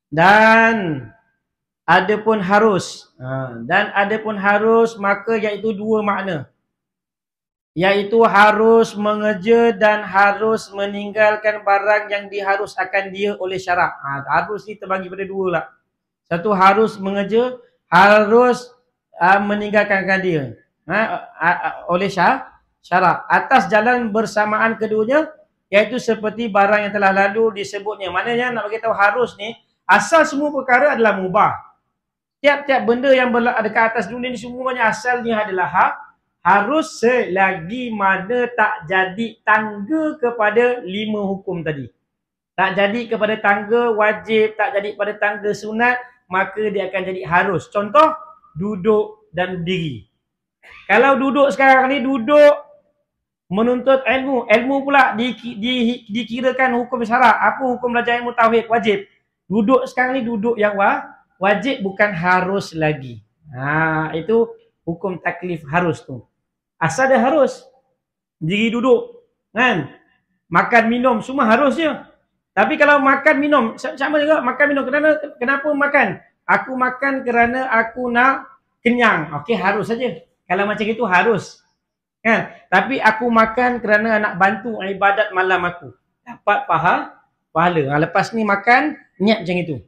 Dan adapun harus maka iaitu dua makna. Iaitu harus mengerja dan harus meninggalkan barang yang diharus akan dia oleh syarak. Harus ni terbagi pada dua lah. Satu harus mengerja, harus meninggalkan dia oleh syarak. Atas jalan bersamaan keduanya, iaitu seperti barang yang telah lalu disebutnya. Maknanya nak bagi tahu harus ni, asal semua perkara adalah mubah. Tiap-tiap benda yang dekat atas dunia ni semuanya asalnya adalah harus selagi mana tak jadi tangga kepada 5 hukum tadi. Tak jadi kepada tangga wajib, tak jadi pada tangga sunat, maka dia akan jadi harus. Contoh, duduk dan berdiri. Kalau duduk sekarang ni, duduk menuntut ilmu. Ilmu pula dikirakan hukum syarak. Apa hukum belajar ilmu tauhid? Wajib. Duduk sekarang ni, duduk yang wajib, bukan harus lagi. Itu hukum taklif harus tu. Asal dia harus. Diri duduk. Kan? Makan, minum, semua harus je. Tapi kalau makan, minum, sama juga makan, minum. Kenapa makan? Aku makan kerana aku nak kenyang. Okey, harus saja. Kalau macam itu harus. Kan? Tapi aku makan kerana nak bantu ibadat malam aku. Dapat pahala. Lepas ni makan, niat macam itu.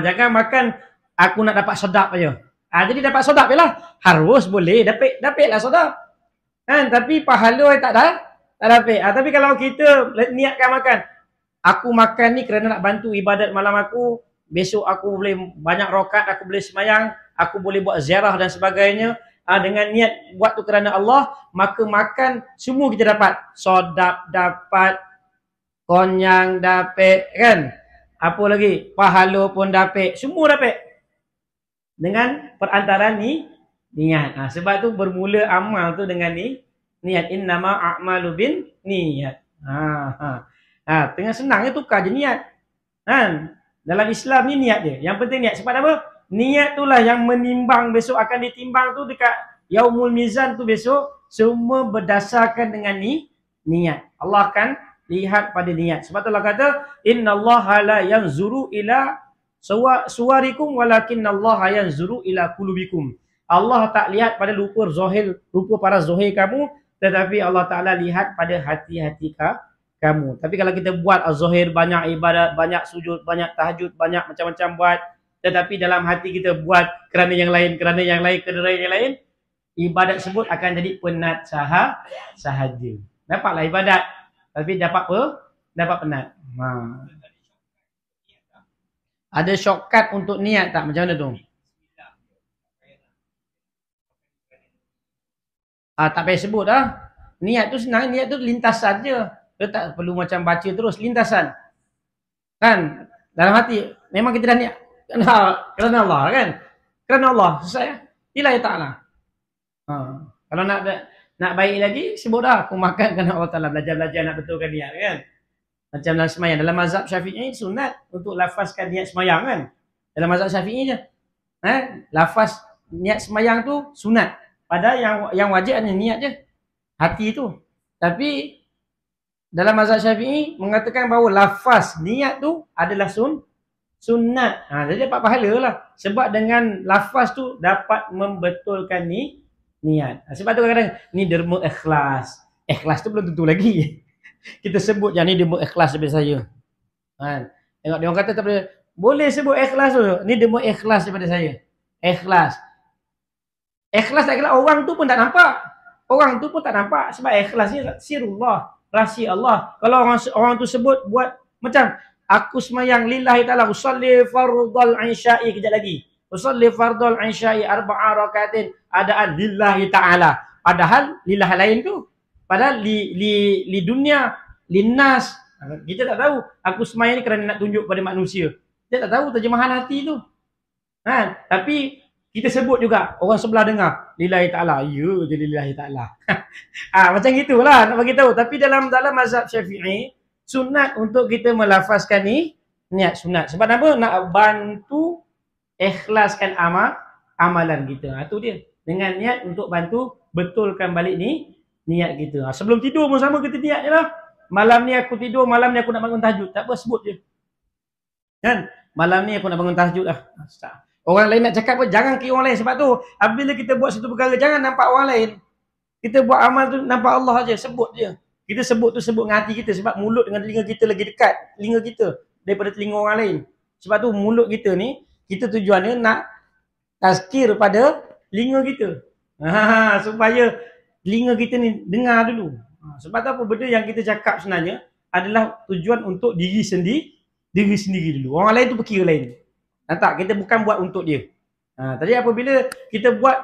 Jangan makan aku nak dapat sedap aja. Jadi dapat sedap je lah. Harus boleh, dapatlah sedap. Kan? Tapi pahala tak dapat. Tapi kalau kita niatkan makan, aku makan ni kerana nak bantu ibadat malam aku, besok aku boleh banyak rakaat, aku boleh sembahyang, aku boleh buat ziarah dan sebagainya. Dengan niat buat tu kerana Allah, maka makan semua kita dapat. Sedap dapat, konyang dapat, kan? Apa lagi? Pahala pun dapat, semua dapat. Dengan perantaraan niat. Sebab tu bermula amal tu dengan niat. Innama a'malu bin niat. Tengah senang je tukar je niat. Dalam Islam ni niat dia. Yang penting niat. Sebab apa? Niat itulah yang menimbang besok akan ditimbang tu dekat Yaumul Mizan tu besok. Semua berdasarkan dengan niat. Allah akan lihat pada niat. Sebab tu Allah kata, innallaha la yanzuru ila suwarikum walakinnallaha yanzuru ila qulubikum. Allah tak lihat pada rupa para zahir kamu, tetapi Allah Taala lihat pada hati-hati kamu. Tapi kalau kita buat az-zahir, banyak ibadat, banyak sujud, banyak tahajud, banyak macam-macam buat, tetapi dalam hati kita buat kerana yang lain, ibadat tersebut akan jadi penat sahaja. Dapatlah ibadat, tapi dapat penat. Ada shortcut untuk niat tak? Macam mana tu? Tak payah sebut dah. Niat tu senang, niat tu lintasan je. Dia tak perlu macam baca terus, lintasan. Kan? Dalam hati, memang kita dah niat. Kerana Allah kan? Kerana Allah, selesai. Lillahi ta'ala. Kalau nak baik lagi, sebut dah. Aku makan kerana Allah Ta'ala. Belajar-belajar nak betulkan niat kan? Macam dalam semayang. Dalam mazhab Syafi'i sunat untuk lafazkan niat semayang kan? Dalam mazhab Syafi'i je. Lafaz niat semayang tu sunat. Padahal yang wajib hanya niat je. Hati tu. Tapi dalam mazhab Syafi'i mengatakan bahawa lafaz niat tu adalah sunat. Jadi dapat pahala lah. Sebab dengan lafaz tu dapat membetulkan niat. Sebab tu kadang-kadang ni derma ikhlas. Ikhlas tu belum tentu lagi. Kita sebut yang ni derma ikhlas daripada saya. Tengok dia orang kata tak boleh sebut ikhlas tu. Ni derma ikhlas daripada saya. Ikhlas. Ikhlas tak kira orang tu pun tak nampak. Orang tu pun tak nampak. Sebab ikhlas ni sirullah. Rahsia Allah. Kalau orang tu sebut buat macam aku semayang lillahi ta'ala usalli fardal isya'i kejap lagi. Usalli fardal isya'i arba'a rakatin adaan lillahi ta'ala. Padahal lillah lain tu. Padahal li dunia, linnas. Kita tak tahu aku semayang ni kerana nak tunjuk pada manusia. Kita tak tahu terjemahan hati tu. Tapi kita sebut juga, orang sebelah dengar lillahi ta'ala. Ya je lillahi ta'ala. Macam gitulah nak bagi tahu. Tapi dalam mazhab Syafi'i, sunat untuk kita melafazkan ni niat sunat. Sebab apa? Nak bantu ikhlaskan amalan kita. Itu dia. Dengan niat untuk bantu betulkan balik ni niat kita. Sebelum tidur pun sama kita niat je lah. Malam ni aku tidur, malam ni aku nak bangun tahajud. Tak apa, sebut je. Kan? Malam ni aku nak bangun tahajud lah. Orang lain nak cakap pun jangan kira orang lain. Sebab tu, apabila kita buat satu perkara, jangan nampak orang lain. Kita buat amal tu nampak Allah aja, sebut je. Kita sebut tu sebut dengan hati kita. Sebab mulut dengan telinga kita lagi dekat telinga kita daripada telinga orang lain. Sebab tu mulut kita ni, kita tujuannya nak tazkir pada telinga kita. Supaya telinga kita ni dengar dulu. Sebab tu apa benda yang kita cakap sebenarnya adalah tujuan untuk diri sendiri dulu. Orang lain tu perkara lain. Tak, kita bukan buat untuk dia. Tadi apabila kita buat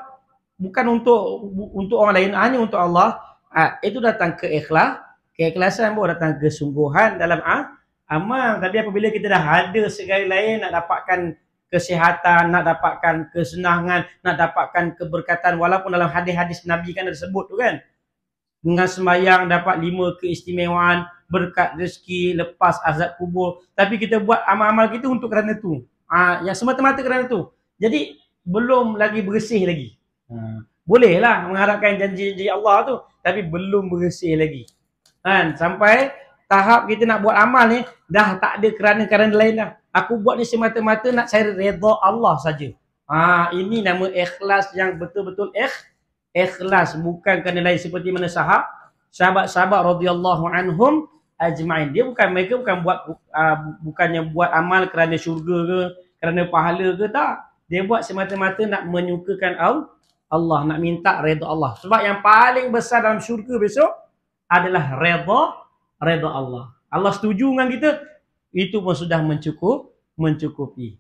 bukan untuk orang lain, hanya untuk Allah, itu datang keikhlasan, baru datang kesungguhan dalam amal. Tapi apabila kita dah ada segala lain, nak dapatkan kesihatan, nak dapatkan kesenangan, nak dapatkan keberkatan, walaupun dalam hadis-hadis Nabi kan ada sebut tu kan, dengan sembahyang dapat 5 keistimewaan, berkat rezeki, lepas azab kubur. Tapi kita buat amal-amal kita untuk kerana tu. Yang semata-mata kerana tu. Jadi belum lagi bersih lagi. Bolehlah mengharapkan janji-janji Allah tu, tapi belum bersih lagi. Sampai tahap kita nak buat amal ni dah tak ada kerana lain dah. Aku buat ni semata-mata nak cari redha Allah saja. Ini nama ikhlas yang betul-betul ikhlas, bukan kerana lain, seperti mana sahabat-sahabat radhiyallahu anhum ajma'in. Mereka bukannya buat amal kerana syurga ke, kerana pahala ke, tak. Dia buat semata-mata nak menyukakan Allah, nak minta redha Allah. Sebab yang paling besar dalam syurga besok adalah redha Allah. Allah setuju dengan kita, itu pun sudah mencukupi.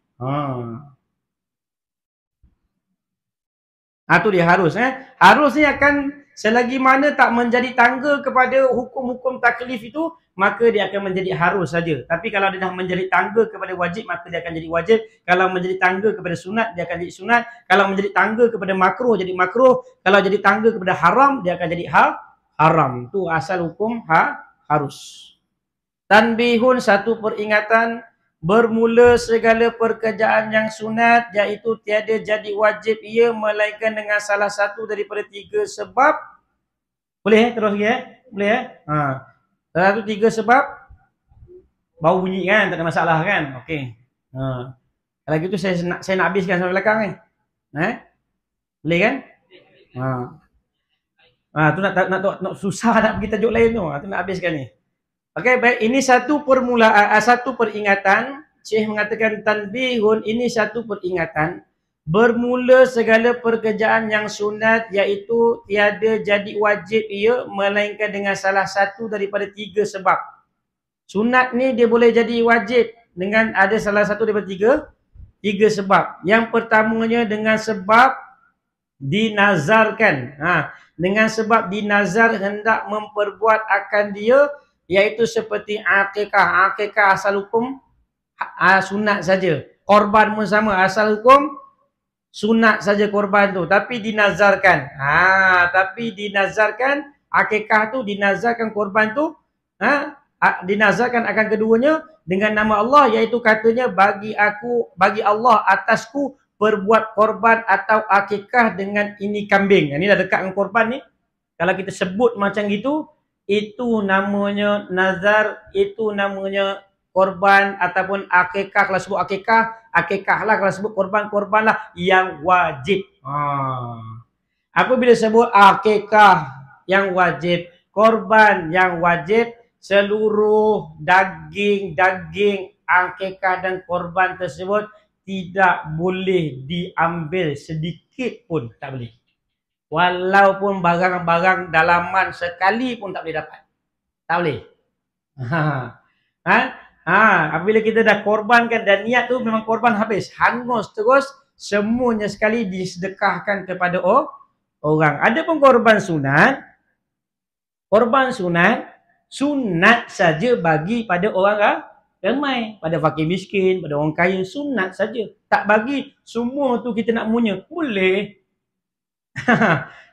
Tu dia harus. Harus ni akan selagi mana tak menjadi tangga kepada hukum-hukum taklif itu, maka dia akan menjadi harus saja. Tapi kalau dia dah menjadi tangga kepada wajib, maka dia akan jadi wajib. Kalau menjadi tangga kepada sunat, dia akan jadi sunat. Kalau menjadi tangga kepada makruh, jadi makruh. Kalau jadi tangga kepada haram, dia akan jadi haram. Itu asal hukum harus. Tanbihun, satu peringatan. Bermula segala pekerjaan yang sunat, iaitu tiada jadi wajib ia melainkan dengan salah satu daripada 3 sebab. Boleh terus lagi Boleh salah satu 3 sebab. Bau bunyi kan, tak ada masalah kan? Okey. Kalau gitu saya nak habiskan sampai belakang ni. Boleh kan? Tu nak susah nak pergi tajuk lain tu. Tu nak habiskan ni. Okey, baik, ini satu permulaan, satu peringatan. Syekh mengatakan tanbihun, ini satu peringatan. Bermula segala pekerjaan yang sunat, iaitu tiada jadi wajib ia melainkan dengan salah satu daripada 3 sebab. Sunat ni dia boleh jadi wajib dengan ada salah satu daripada 3 sebab. Yang pertamanya dengan sebab dinazarkan. Dengan sebab dinazar hendak memperbuat akan dia, iaitu seperti akikah. Akikah asal hukum sunat saja. Korban pun sama, asal hukum sunat saja korban tu. Tapi dinazarkan. Tapi dinazarkan, akikah tu dinazarkan korban tu. Dinazarkan akan keduanya dengan nama Allah, iaitu katanya bagi Allah atasku berbuat korban atau akikah dengan ini kambing. Ini dah dekat dengan korban ni. Kalau kita sebut macam gitu, itu namanya nazar, itu namanya korban ataupun akikah. Kalau sebut akikah lah. Kalau sebut korban lah yang wajib. Apabila sebut akikah yang wajib, korban yang wajib, seluruh daging akikah dan korban tersebut tidak boleh diambil sedikit pun, tak boleh. Walaupun barang-barang dalaman sekali pun tak boleh dapat. Tak boleh. Apabila kita dah korbankan dan niat tu memang korban habis. Hangus terus, semuanya sekali disedekahkan kepada orang. Ada pun korban sunat. Korban sunat saja bagi pada orang Ramai. Pada fakir miskin, pada orang kaya, sunat saja. Tak bagi semua tu kita nak punya. Boleh.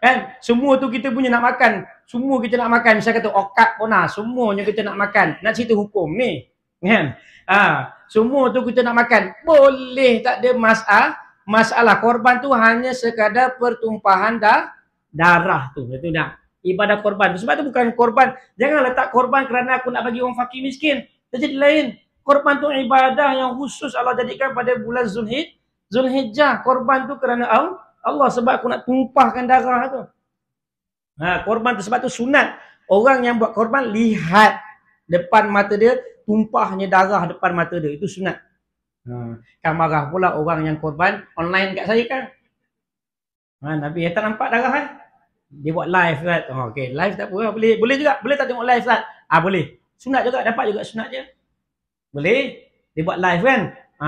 Kan? Semua tu kita punya nak makan. Semua kita nak makan. Misalnya kata okat pun lah. Semuanya kita nak makan. Nak cerita hukum ni. Kan? Semua tu kita nak makan. Boleh, tak ada masalah. Korban tu hanya sekadar pertumpahan darah tu. Itu dah. Ibadah korban. Sebab tu bukan korban. Jangan letak korban kerana aku nak bagi orang fakir miskin. Dia jadi lain. Korban tu ibadah yang khusus Allah jadikan pada bulan Zulhijjah. Korban tu kerana Allah sebab aku nak tumpahkan darah tu. Korban tu sebab tu sunat. Orang yang buat korban lihat depan mata dia tumpahnya darah depan mata dia. Itu sunat. Kan marah pula orang yang korban online kat saya kan. Nabi tak nampak darah kan? Dia buat live kan. Okey, live tak apa. Boleh juga. Boleh tak tengok live kan? Boleh. Sunat juga, dapat juga sunat je. Boleh. Dia buat live kan?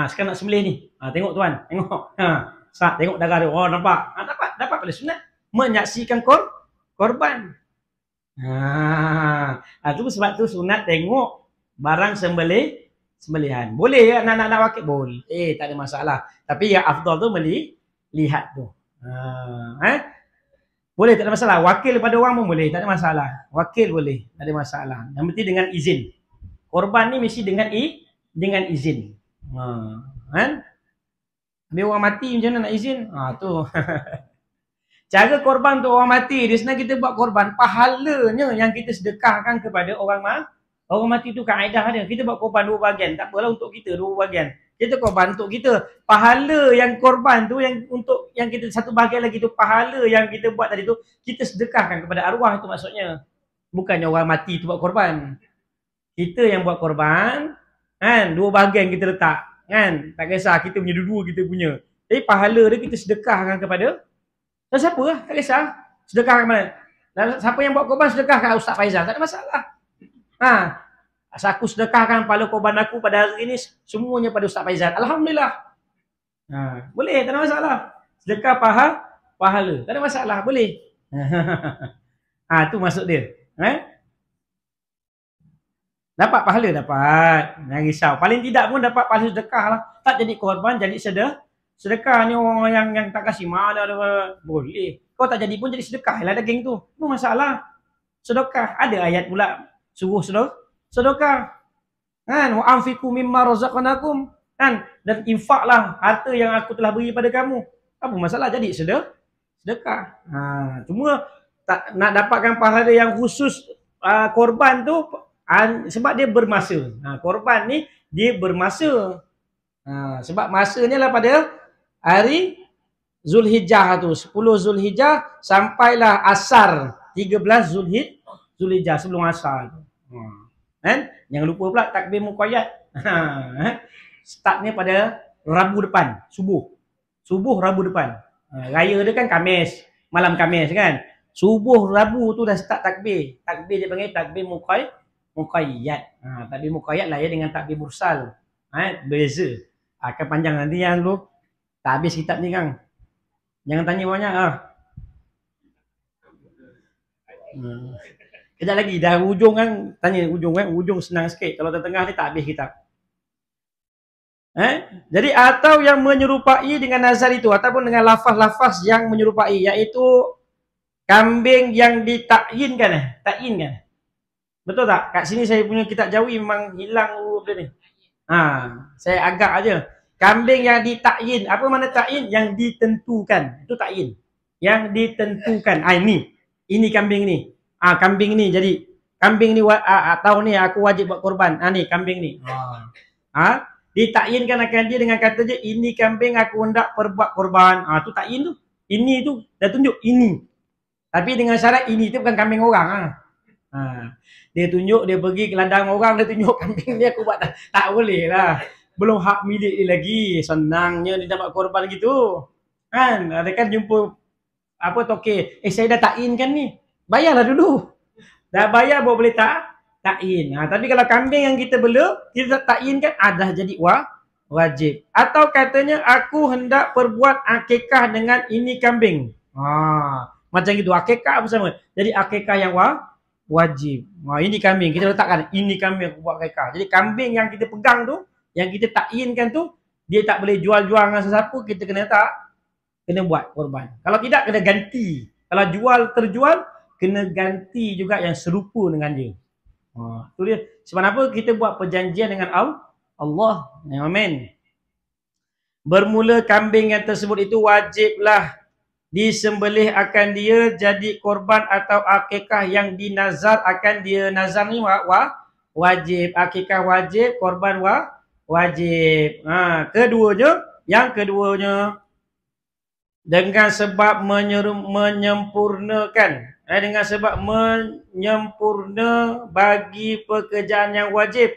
Sekarang nak sembelih ni. Tengok tuan, tengok. Tengok darah dia. Oh, nampak. Dapat boleh sunat. Menyaksikan korban. Tu sebab tu sunat tengok barang sembelihan. Boleh ya nak wakil? Boleh, tak ada masalah. Tapi yang afdal tu lihat tu. Boleh, tak ada masalah. Wakil pada orang pun boleh, tak ada masalah. Wakil boleh, tak ada masalah. Yang penting dengan izin. Korban ni mesti dengan izin. Kan? Habis orang mati macam mana nak izin? Tu. Cara korban untuk orang mati, dia senang kita buat korban. Pahalanya yang kita sedekahkan kepada orang mati tu kaedah dia. Kita buat korban 2 bahagian. Tak apalah untuk kita 2 bahagian. Kita korban untuk kita. Pahala yang korban tu yang kita 1 bahagian lagi tu, pahala yang kita buat tadi tu kita sedekahkan kepada arwah itu maksudnya. Bukannya orang mati tu buat korban. Kita yang buat korban, kan? 2 bahagian kita letak, kan? Tak kisah kita punya dua kita punya. Tapi pahala dia kita sedekahkan kepada siapa lah, tak kisah. Sedekahkan mana? Siapa yang buat korban sedekahkan Ustaz Faizal, tak ada masalah. Aku sedekahkan pahala korban aku pada hari ini semuanya pada Ustaz Faizal. Alhamdulillah. Boleh, tak ada masalah. Sedekah pahala. Tak ada masalah, boleh. Tu maksud dia. Dapat pahala, dapat. Jangan risau. Paling tidak pun dapat pahala sedekah lah. Tak jadi korban, jadi sedekah ni orang yang tak kasih mana boleh. Kau tak jadi pun jadi sedekah lah daging tu. Apa masalah? Sedekah. Ada ayat pula suruh sedekah. Kan? Wa anfiqu mimma razaqnakum. Kan? Dan infaklah harta yang aku telah beri pada kamu. Apa masalah? Jadi sedekah. Cuma tak nak dapatkan pahala yang khusus korban tu sebab dia bermasa. Korban ni dia bermasa. Sebab masanya lah pada hari Zulhijjah tu. 10 Zulhijjah sampailah asar 13 Zulhijjah sebelum asar tu. Kan? Jangan lupa pula takbir muqayyad. Startnya pada Rabu depan, subuh. Subuh Rabu depan. Raya dia kan Khamis, malam Khamis kan. Subuh Rabu tu dah start takbir. Takbir dia panggil takbir muqayyad. Takbir muqayyad lah ya dengan takbir mursal. Beza. Akan panjang nanti yang lu tak habis kitab ni Kang. Jangan tanya banyak Kejap lagi dah ujung kan, tanya ujung kan, ujung senang sikit. Kalau tengah ni tak habis kitab. Jadi atau yang menyerupai dengan nazar itu ataupun dengan lafaz-lafaz yang menyerupai, iaitu kambing yang ditakyinkan takyin. Betul tak? Kat sini saya punya kitab Jawi memang hilang huruf dia ni. Saya agak aja. Kambing yang ditakyin. Apa makna takyin? Yang ditentukan. Itu takyin. Yang ditentukan. Ini kambing ni. Kambing ni jadi kambing ni tahun ni aku wajib buat korban. Ni kambing ni. Ditakyinkan akan dia dengan kata je ini kambing aku hendak perbuat korban. Tu takyin tu. Ini tu dah tunjuk ini. Tapi dengan syarat ini tu bukan kambing orang. Dia tunjuk, dia pergi ke ladang orang, dia tunjuk kambing dia aku buat tak boleh lah. Belum hak milik dia lagi. Senangnya dia dapat korban gitu. Kan? Ada kan jumpa apa toke. Saya dah takyin kan ni. Bayarlah dulu. Dah bayar baru boleh takyin. Tapi kalau kambing yang kita belum, kita takyin kan dah jadi wajib. Atau katanya aku hendak perbuat akikah dengan ini kambing. Macam gitu. Akikah apa sama? Jadi akikah yang wajib. Ini kambing, kita letakkan ini kambing aku buat akikah. Jadi kambing yang kita pegang tu, yang kita takyinkan tu, dia tak boleh jual-jual dengan sesiapa, kita kena buat korban. Kalau tidak kena ganti. Kalau terjual kena ganti juga yang serupa dengan dia. Itu dia. Sebab apa kita buat perjanjian dengan Allah. Amin. Bermula kambing yang tersebut itu wajiblah disembelih akan dia jadi korban atau akikah yang dinazar akan dia. Nazar ni wajib, akikah wajib, korban wajib. Yang keduanya dengan sebab menyempurnakan, dengan sebab menyempurna bagi pekerjaan yang wajib.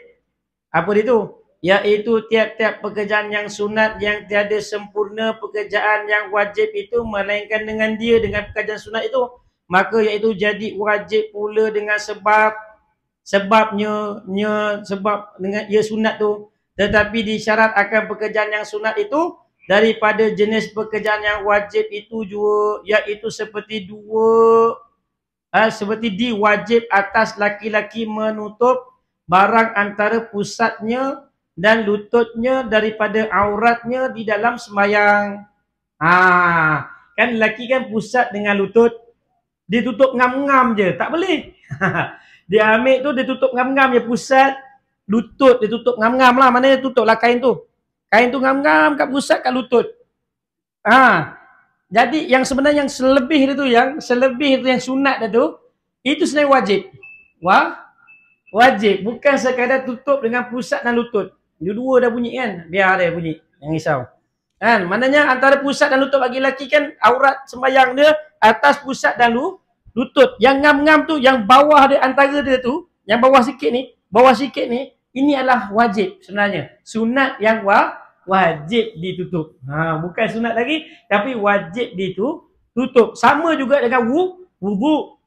Apa itu? Iaitu tiap-tiap pekerjaan yang sunat yang tiada sempurna pekerjaan yang wajib itu melainkan dengan dia, dengan pekerjaan sunat itu, maka iaitu jadi wajib pula dengan sebabnya dengan ia sunat tu, tetapi disyarat akan pekerjaan yang sunat itu daripada jenis pekerjaan yang wajib itu juga, iaitu seperti diwajib atas laki-laki menutup barang antara pusatnya dan lututnya daripada auratnya di dalam sembahyang. Kan lelaki kan pusat dengan lutut, dia tutup ngam-ngam je, tak boleh. Dia ambil tu, dia tutup ngam-ngam je, pusat lutut dia tutup ngam-ngam lah, mana dia tutup lah kain tu. Kain tu ngam-ngam kat pusat, kat lutut. Jadi yang sebenarnya yang selebih tu, yang sunat dia tu, itu sebenarnya wajib. Wajib, bukan sekadar tutup dengan pusat dan lutut. Dua-dua dah bunyi kan, biar dia bunyi, jangan risau. Kan, maknanya antara pusat dan lutut bagi lelaki kan aurat sembahyang dia atas pusat dan lutut. Yang ngam-ngam tu, yang bawah dia, antara dia tu, yang bawah sikit ni, ini adalah wajib sebenarnya. Sunat yang wajib ditutup. Bukan sunat lagi, tapi wajib ditutup. Sama juga dengan wuduk.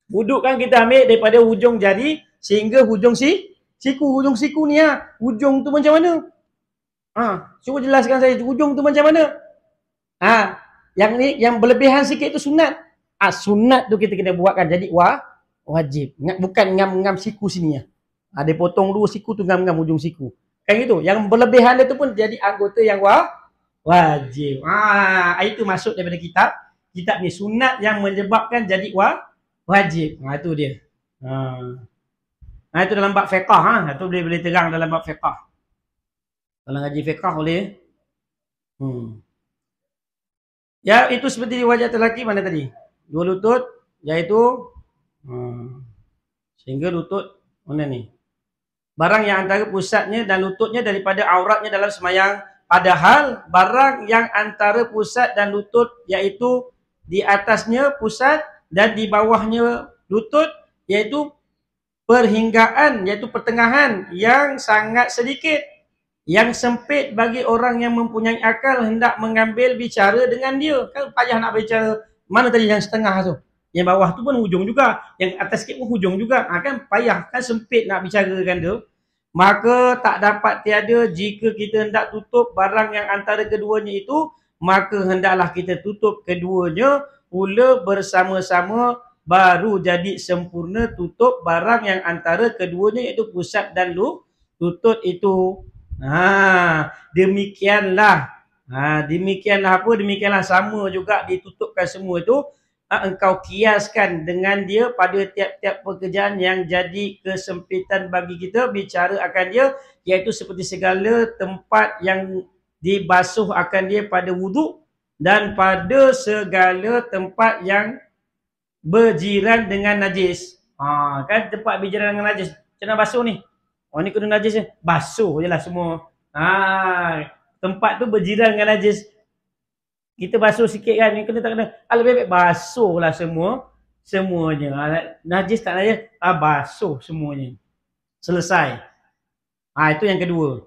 Wuduk kan kita ambil daripada hujung jari sehingga hujung siku. Hujung siku ni hujung tu macam mana? Cuba jelaskan saya, hujung tu macam mana? Yang ni, yang berlebihan sikit tu sunat. Sunat tu kita kena buatkan jadi wajib. Bukan ngam-ngam siku sini. Dia potong dua siku tu, ngam-ngam hujung siku. Kan gitu. Yang berlebihan dia tu pun jadi anggota yang wajib. Itu masuk daripada kitab ni, sunat yang menyebabkan jadi wajib. Itu dia. Itu dalam bab fiqah. Itu boleh terang dalam bab fiqah. Kalau ngaji fiqah boleh. Ya, itu seperti wajib lelaki mana tadi? Dua lutut, iaitu sehingga lutut mana ni? Barang yang antara pusatnya dan lututnya daripada auratnya dalam sembahyang. Padahal barang yang antara pusat dan lutut, iaitu di atasnya pusat dan di bawahnya lutut, iaitu perhinggaan, iaitu pertengahan yang sangat sedikit, yang sempit bagi orang yang mempunyai akal hendak mengambil bicara dengan dia. Kan payah nak bicara. Mana tadi yang setengah tu? Yang bawah tu pun hujung juga, yang atas sikit pun hujung juga. Kan payah, kan sempit nak bicarakan tu. Maka tak dapat tiada jika kita hendak tutup barang yang antara keduanya itu, maka hendaklah kita tutup keduanya pula bersama-sama, baru jadi sempurna tutup barang yang antara keduanya, iaitu pusat dan lutut itu. Demikianlah. Demikianlah sama juga ditutupkan semua itu. Engkau kiaskan dengan dia pada tiap-tiap pekerjaan yang jadi kesempitan bagi kita bicara akan dia, iaitu seperti segala tempat yang dibasuh akan dia pada wuduk, dan pada segala tempat yang berjiran dengan najis. Kan tempat berjiran dengan najis, macam mana basuh ni? Ni kena najis je, basuh je lah semua. Tempat tu berjiran dengan najis, kita basuh sikit kan, kena tak kena, lebih baik basuh lah semuanya. Najis tak najis, basuh semuanya. Selesai. Itu yang kedua.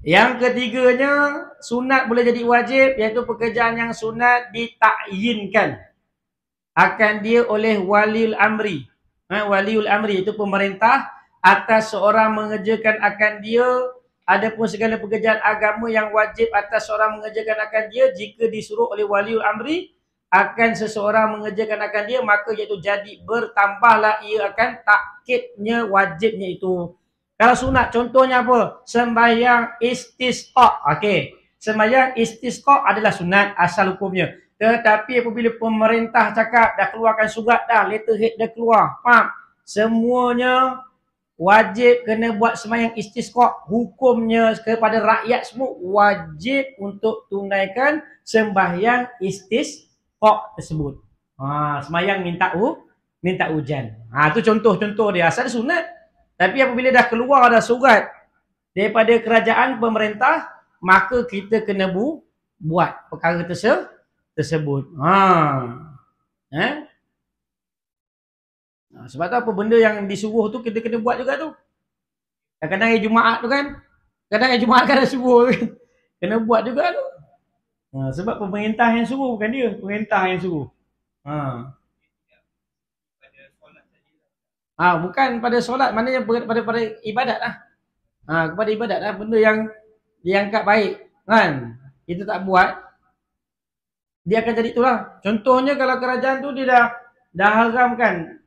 Yang ketiganya, sunat boleh jadi wajib, iaitu pekerjaan yang sunat ditakyinkan akan dia oleh waliul amri. Waliul amri itu pemerintah atas seorang mengerjakan akan dia. Adapun segala pekerjaan agama yang wajib atas seorang mengerjakan akan dia jika disuruh oleh waliul amri akan seseorang mengerjakan akan dia, maka iaitu jadi bertambahlah ia akan takkidnya wajibnya itu. Kalau sunat contohnya apa? Sembahyang istisqa. Okey. Sembahyang istisqa adalah sunat asal hukumnya. Tetapi apabila pemerintah cakap dah keluarkan surat dah, letterhead dah keluar, faham? Semuanya wajib kena buat sembahyang istisqa, hukumnya kepada rakyat semua wajib untuk tunaikan sembahyang istisqa tersebut. Sembahyang minta hujan. Tu contoh-contoh dia, asal sunat. Tapi apabila dah keluar dah surat daripada kerajaan pemerintah, maka kita kena buat perkara tersebut. Sebab tu apa benda yang disuruh tu kita kena buat juga tu. Kadang-kadang hari Jumaat tu kan, kadang hari Jumaat kan ada suruh kan. Kena buat juga tu. Sebab pemerintah yang suruh, bukan dia, pemerintah yang suruh. Bukan pada solat, maknanya pada ibadat lah. Kepada ibadat lah, benda yang diangkat baik kan. Kita tak buat, dia akan jadi itulah. Contohnya kalau kerajaan tu dia dah haramkan.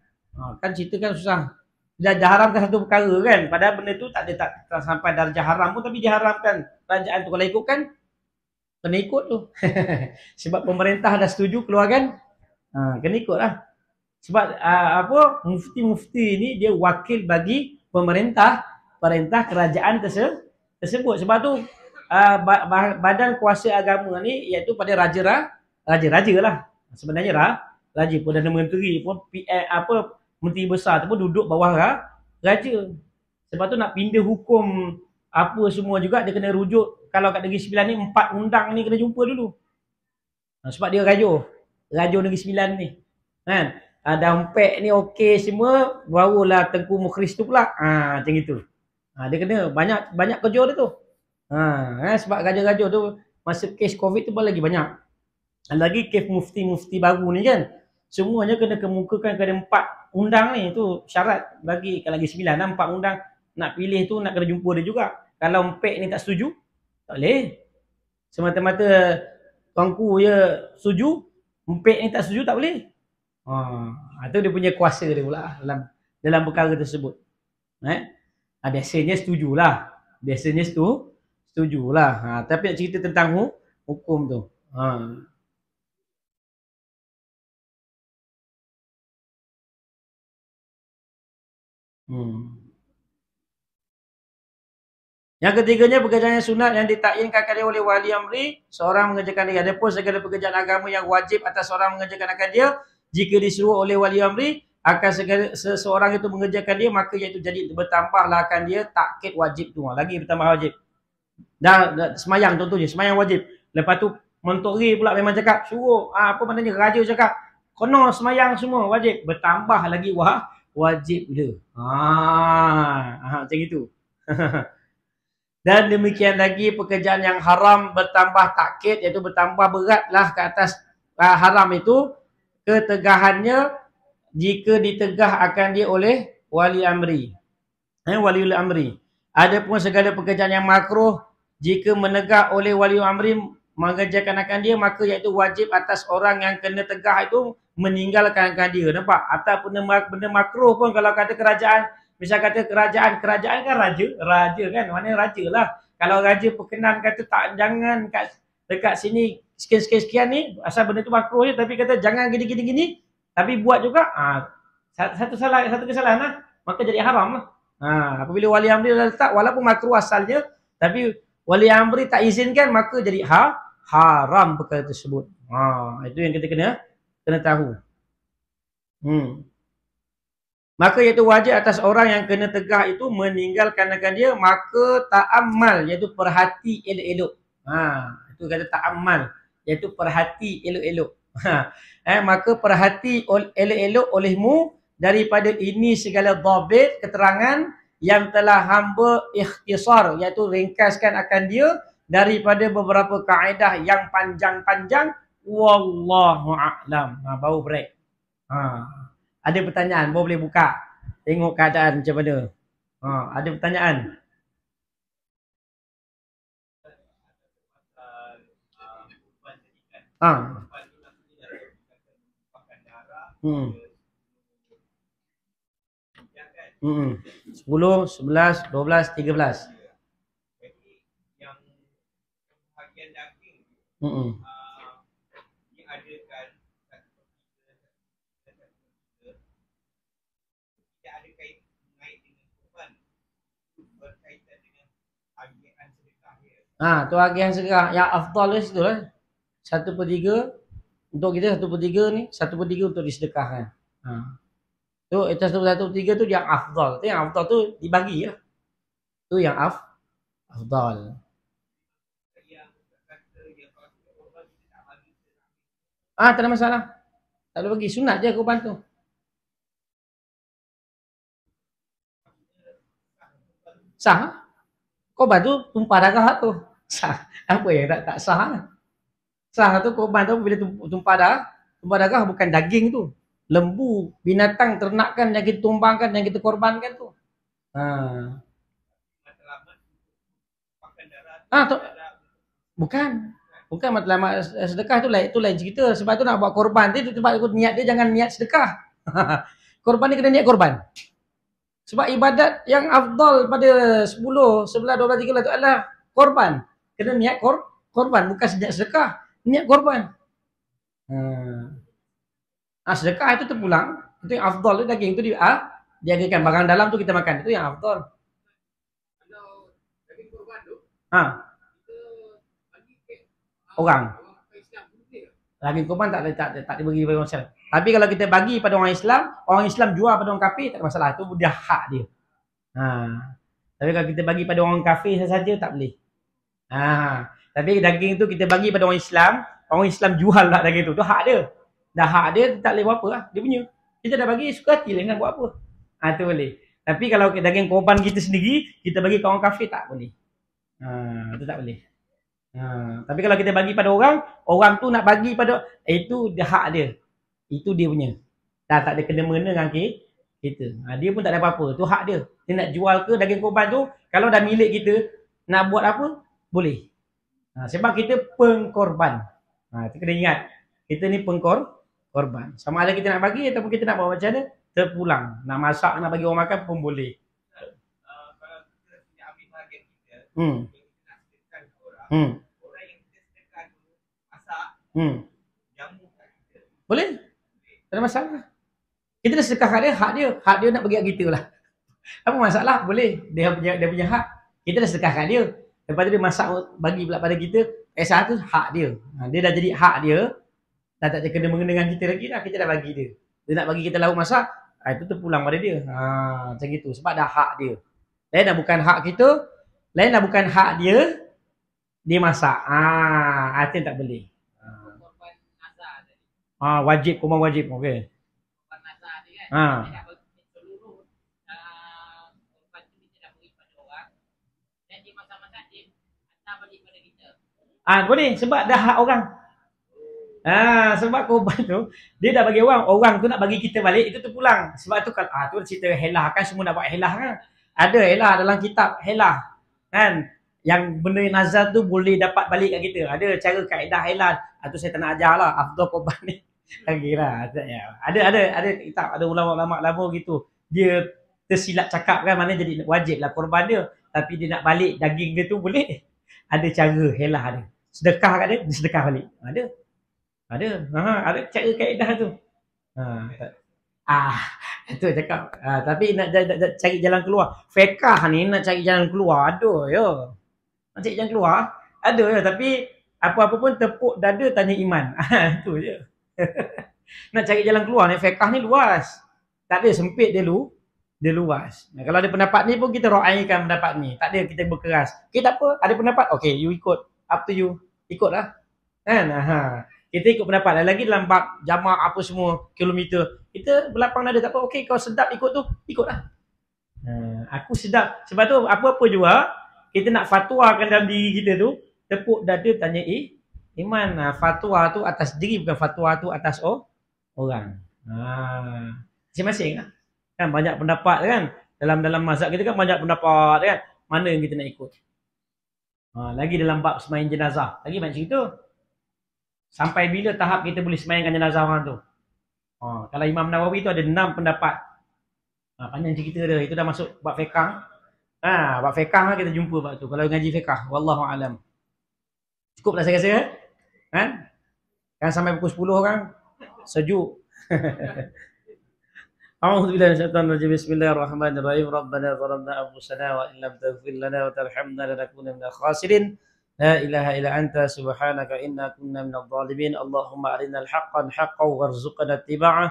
Kan cerita kan susah. Dia dah haramkan satu perkara kan. Padahal benda tu tak sampai darjah haram pun, tapi diharamkan. Kerajaan tu kalau ikutkan, kena ikut tu. Sebab pemerintah dah setuju keluarkan, kena ikut lah. Sebab mufti-mufti ni dia wakil bagi pemerintah kerajaan tersebut. Sebab tu badan kuasa agama ni iaitu pada raja-raja lah. Sebenarnya raja, Perdana Menteri pun menteri besar tu pun duduk bawah raja. Sebab tu nak pindah hukum apa semua juga dia kena rujuk. Kalau kat Negeri Sembilan ni 4 undang ni kena jumpa dulu. Sebab dia raja Negeri Sembilan ni. Kan? Dampek ni okey semua, barulah Tengku Mukhris tu pula. Macam itu. Dia kena banyak kerja dia tu. Sebab raja-raja tu masa kes Covid tu pun lagi banyak. Lagi kes mufti-mufti baru ni kan. Semuanya kena kemukakan kepada 4 undang ni. Tu syarat bagi kalau lagi 9 lah, 4 undang nak pilih tu nak kena jumpa dia juga. Kalau MPEK ni tak setuju, tak boleh. Semata-mata tuanku je setuju, MPEK ni tak setuju tak boleh. Itu dia punya kuasa dia pula dalam perkara tersebut. Biasanya setujulah. Setujulah. Tapi nak cerita tentang hukum tu. Yang ketiganya pekerjaan yang sunat yang ditakyinkan oleh wali amri, seorang mengerjakan dia. Adapun segala pekerjaan agama yang wajib atas seorang mengerjakan akan dia, jika disuruh oleh wali amri, akan segala seseorang itu mengerjakan dia, maka iaitu jadi bertambahlah akan dia takkid wajib tu. Lagi bertambah wajib. Dah semayang contohnya, semayang wajib. Lepas tu mentori pula memang cakap suruh, apa maknanya raja cakap kena semayang semua wajib, bertambah lagi wajib dia. Macam itu. Dan demikian lagi pekerjaan yang haram bertambah takkid, iaitu bertambah beratlah ke atas haram itu ketegahannya jika ditegah akan dia oleh wali amri. Waliul amri. Adapun segala pekerjaan yang makruh jika menegah oleh wali amri mengerjakan akan dia, maka iaitu wajib atas orang yang kena tegah itu meninggalkan akan dia. Nampak? Ataupun benda makruh pun kalau kata kerajaan, misal kata kerajaan kan raja kan, maknanya raja lah. Kalau raja perkenan kata tak, jangan dekat sini sekian ni, asal benda tu makruh je, tapi kata jangan gini, tapi buat juga, satu kesalahan lah, maka jadi haram lah. Apabila wali amri dah letak, walaupun makruh asalnya, tapi wali amri tak izinkan, maka jadi haram perkara tersebut. Itu yang kita kena tahu. Maka iaitu wajib atas orang yang kena tegah itu meninggalkan akan dia, maka ta'ammal, iaitu perhati elok-elok. Itu kata ta'ammal, iaitu perhati elok-elok. Maka perhati elok-elok olehmu daripada ini segala dhabit, keterangan yang telah hamba ikhtisar, iaitu ringkaskan akan dia daripada beberapa kaedah yang panjang-panjang. Wallahu a'lam. Baru break. Ada pertanyaan, boleh buka. Tengok keadaan macam mana. Ada pertanyaan? Hmm. 10, 11, 12, 13. Yang bahagian daging Hmm. diadakan tidak ada kait dengan korban, berkaitan dengan agihan sedekah dia. Tu agihan sedekah yang afdal di situ lah. 1/3 untuk kita, 1/3 ni, 1/3 untuk disedekahkan. Tu atas 1/3 tu yang afdal. Tu yang afdal tu dibagi lah. Tu yang afdal. Yang kata yang kalau kita korban kita tak bagi. Tak ada masalah. Tak ada bagi, sunat je korban tu. Sah. Korban tu tumpah darah tu. Sah. Apa yang tak sah? Sah tu korban tu bila tumpah darah bukan daging tu. Lembu, binatang, ternakan yang kita tumbangkan, yang kita korbankan tu. Tu bukan matlamat sedekah tu lain cerita. Sebab tu nak buat korban tu sebab niat dia jangan niat sedekah. Korban ni kena niat korban. Sebab ibadat yang afdal pada 10, 11, 12, 13 tu adalah korban. Kena niat korban, bukan niat sedekah. Niat korban. Sedekah itu terpulang. Itu yang afdal tu, daging tu diagakan. Barang dalam tu kita makan. Itu yang afdal. Kalau daging korban tu, kita bagi ke orang. Islam boleh. Daging korban tak dibagi pada orang Islam. Tapi kalau kita bagi pada orang Islam jual pada orang kafir tak ada masalah. Itu dia hak dia. Tapi kalau kita bagi pada orang kafir saja tak boleh. Tapi daging tu kita bagi pada orang Islam jual lah daging tu. Itu hak dia. Dah hak dia tak boleh buat apa lah. Dia punya. Kita dah bagi suka hati lah nak buat apa. Itu boleh. Tapi kalau daging korban kita sendiri, kita bagi ke orang kafir tak boleh. Itu tak boleh. Tapi kalau kita bagi pada orang tu nak bagi pada, itu dia hak dia. Itu dia punya. Tak ada kena-mena dengan kita. Dia pun tak ada apa-apa. Itu hak dia. Dia nak jual ke daging korban tu, kalau dah milik kita, nak buat apa, boleh. Sebab kita pengkorban. Itu kena ingat. Kita ni pengkorban. Sama ada kita nak bagi ataupun kita nak buat macam mana, terpulang. Nak masak, nak bagi orang makan pun boleh. Kalau kita tidak ambil bahagian kita, kita nak sedekahkan orang, orang yang kita sedekahkan tu masak, jamu kat kita. Boleh? Tak ada masalah. Kita dah sedekahkan dia, hak dia. Hak dia nak bagi kat kita lah. Apa masalah? Boleh. Dia punya hak. Kita dah sedekahkan dia. Lepas tu dia masak bagi pula pada kita. Satu hak dia. Dia dah jadi hak dia. Dah tak ada kena mengena dengan kita lagi dah. Kita dah bagi dia. Dia nak bagi kita lauk masak, itu terpulang pada dia. Macam gitu. Sebab dah hak dia. Lain dah bukan hak kita. Lain dah bukan hak dia. Dia masak. Itu tak boleh. Korban nazar tadi. Wajib, korban wajib. Okey. Korban nazar tadi kan. Kita dah bagi seluruh korban tu kita dah beri pada orang. Dan dia masak-masak dia hantar balik pada kita. Boleh. Sebab dah hak orang. Sebab korban tu dia dah bagi orang tu nak bagi kita balik, itu terpulang. Sebab tu kan tu cerita helah kan, semua nak buat helah kan. Ada helah dalam kitab helah kan, yang benda nazar tu boleh dapat balik kat kita. Ada cara kaedah helah. Tu saya tak nak ajar lah afdal korban ni. Lagilah ada kitab, ada ulama-ulama lama gitu. Dia tersilap cakap kan, mana jadi wajib lah korban dia, tapi dia nak balik daging dia tu boleh. Ada cara helah dia. Sedekah kat dia sedekah balik. Ada cara kaedah tu. Itu cakap. Tapi nak cari jalan keluar. Fiqh ni nak cari jalan keluar. Ada ya. Nak cari jalan keluar. Ada ya. Tapi apa-apa pun tepuk dada tanya iman. Itu je. Nak cari jalan keluar ni. Fiqh ni luas. Tak ada sempit dia luas. Kalau ada pendapat ni pun kita ra'aikan pendapat ni. Tak ada kita berkeras. Okay, tak apa. Ada pendapat. Okay, you ikut. Up to you. Ikutlah. Kan? Kita ikut pendapat. Lagi dalam bab jamak apa semua kilometer. Kita berlapang nada tak apa. Okey, kau sedap ikut tu, ikutlah. Aku sedap. Sebab tu apa-apa juga kita nak fatwakan dalam diri kita tu, tepuk dada tanya iman. Fatwa tu atas diri, bukan fatwa tu atas orang. Masing-masing lah. Kan banyak pendapat kan. Dalam mazhab kita kan banyak pendapat kan. Mana yang kita nak ikut. Lagi dalam bab sembahyang jenazah. Lagi banyak cerita. Sampai bila tahap kita boleh sembahyangkan jenazah orang tu? Kalau Imam Nawawi itu ada 6 pendapat. Panjang cerita dia. Itu dah masuk bab fiqh. Bab fiqh lah kita jumpa bab tu. Kalau ngaji fiqh. Wallahu alam. Cukup lah saya rasa. Kan sampai pukul 10 orang. Sejuk. أعوذ بالله من الشيطان الرجيم بسم الله الرحمن الرحيم ربنا ظلمنا أنفسنا وإن لم تغفر لنا وترحمنا لنكون من الخاسرين لا إله إلا أنت سبحانك إنا كنا من الظالمين اللهم أرنا الحق حقا وارزقنا اتباعه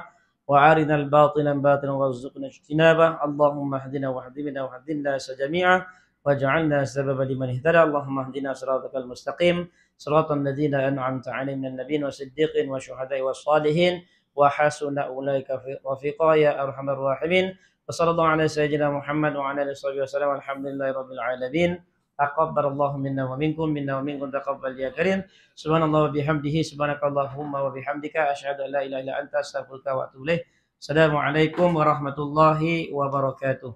وأرنا الباطل باطلا وارزقنا اجتنابه اللهم اهدنا واهدنا واهدنا جميعا واجعلنا سببا لمن اهتدى اللهم اهدنا صراطك المستقيم صراط الذين أنعمت عليهم من النبيين والصديقين والشهداء والصالحين وحسن أولئك رفيقا يا أرحم الراحمين وصلى الله على سيدنا محمد وعلى آله وصحبه وسلم والحمد لله رب العالمين تقبل الله منا ومنكم تقبل يا كريم سبحان الله وبحمده سبحانك اللهم وبحمدك أشهد أن لا إله إلا أنت أستغفرك وأتوب إليك السلام عليكم ورحمة الله وبركاته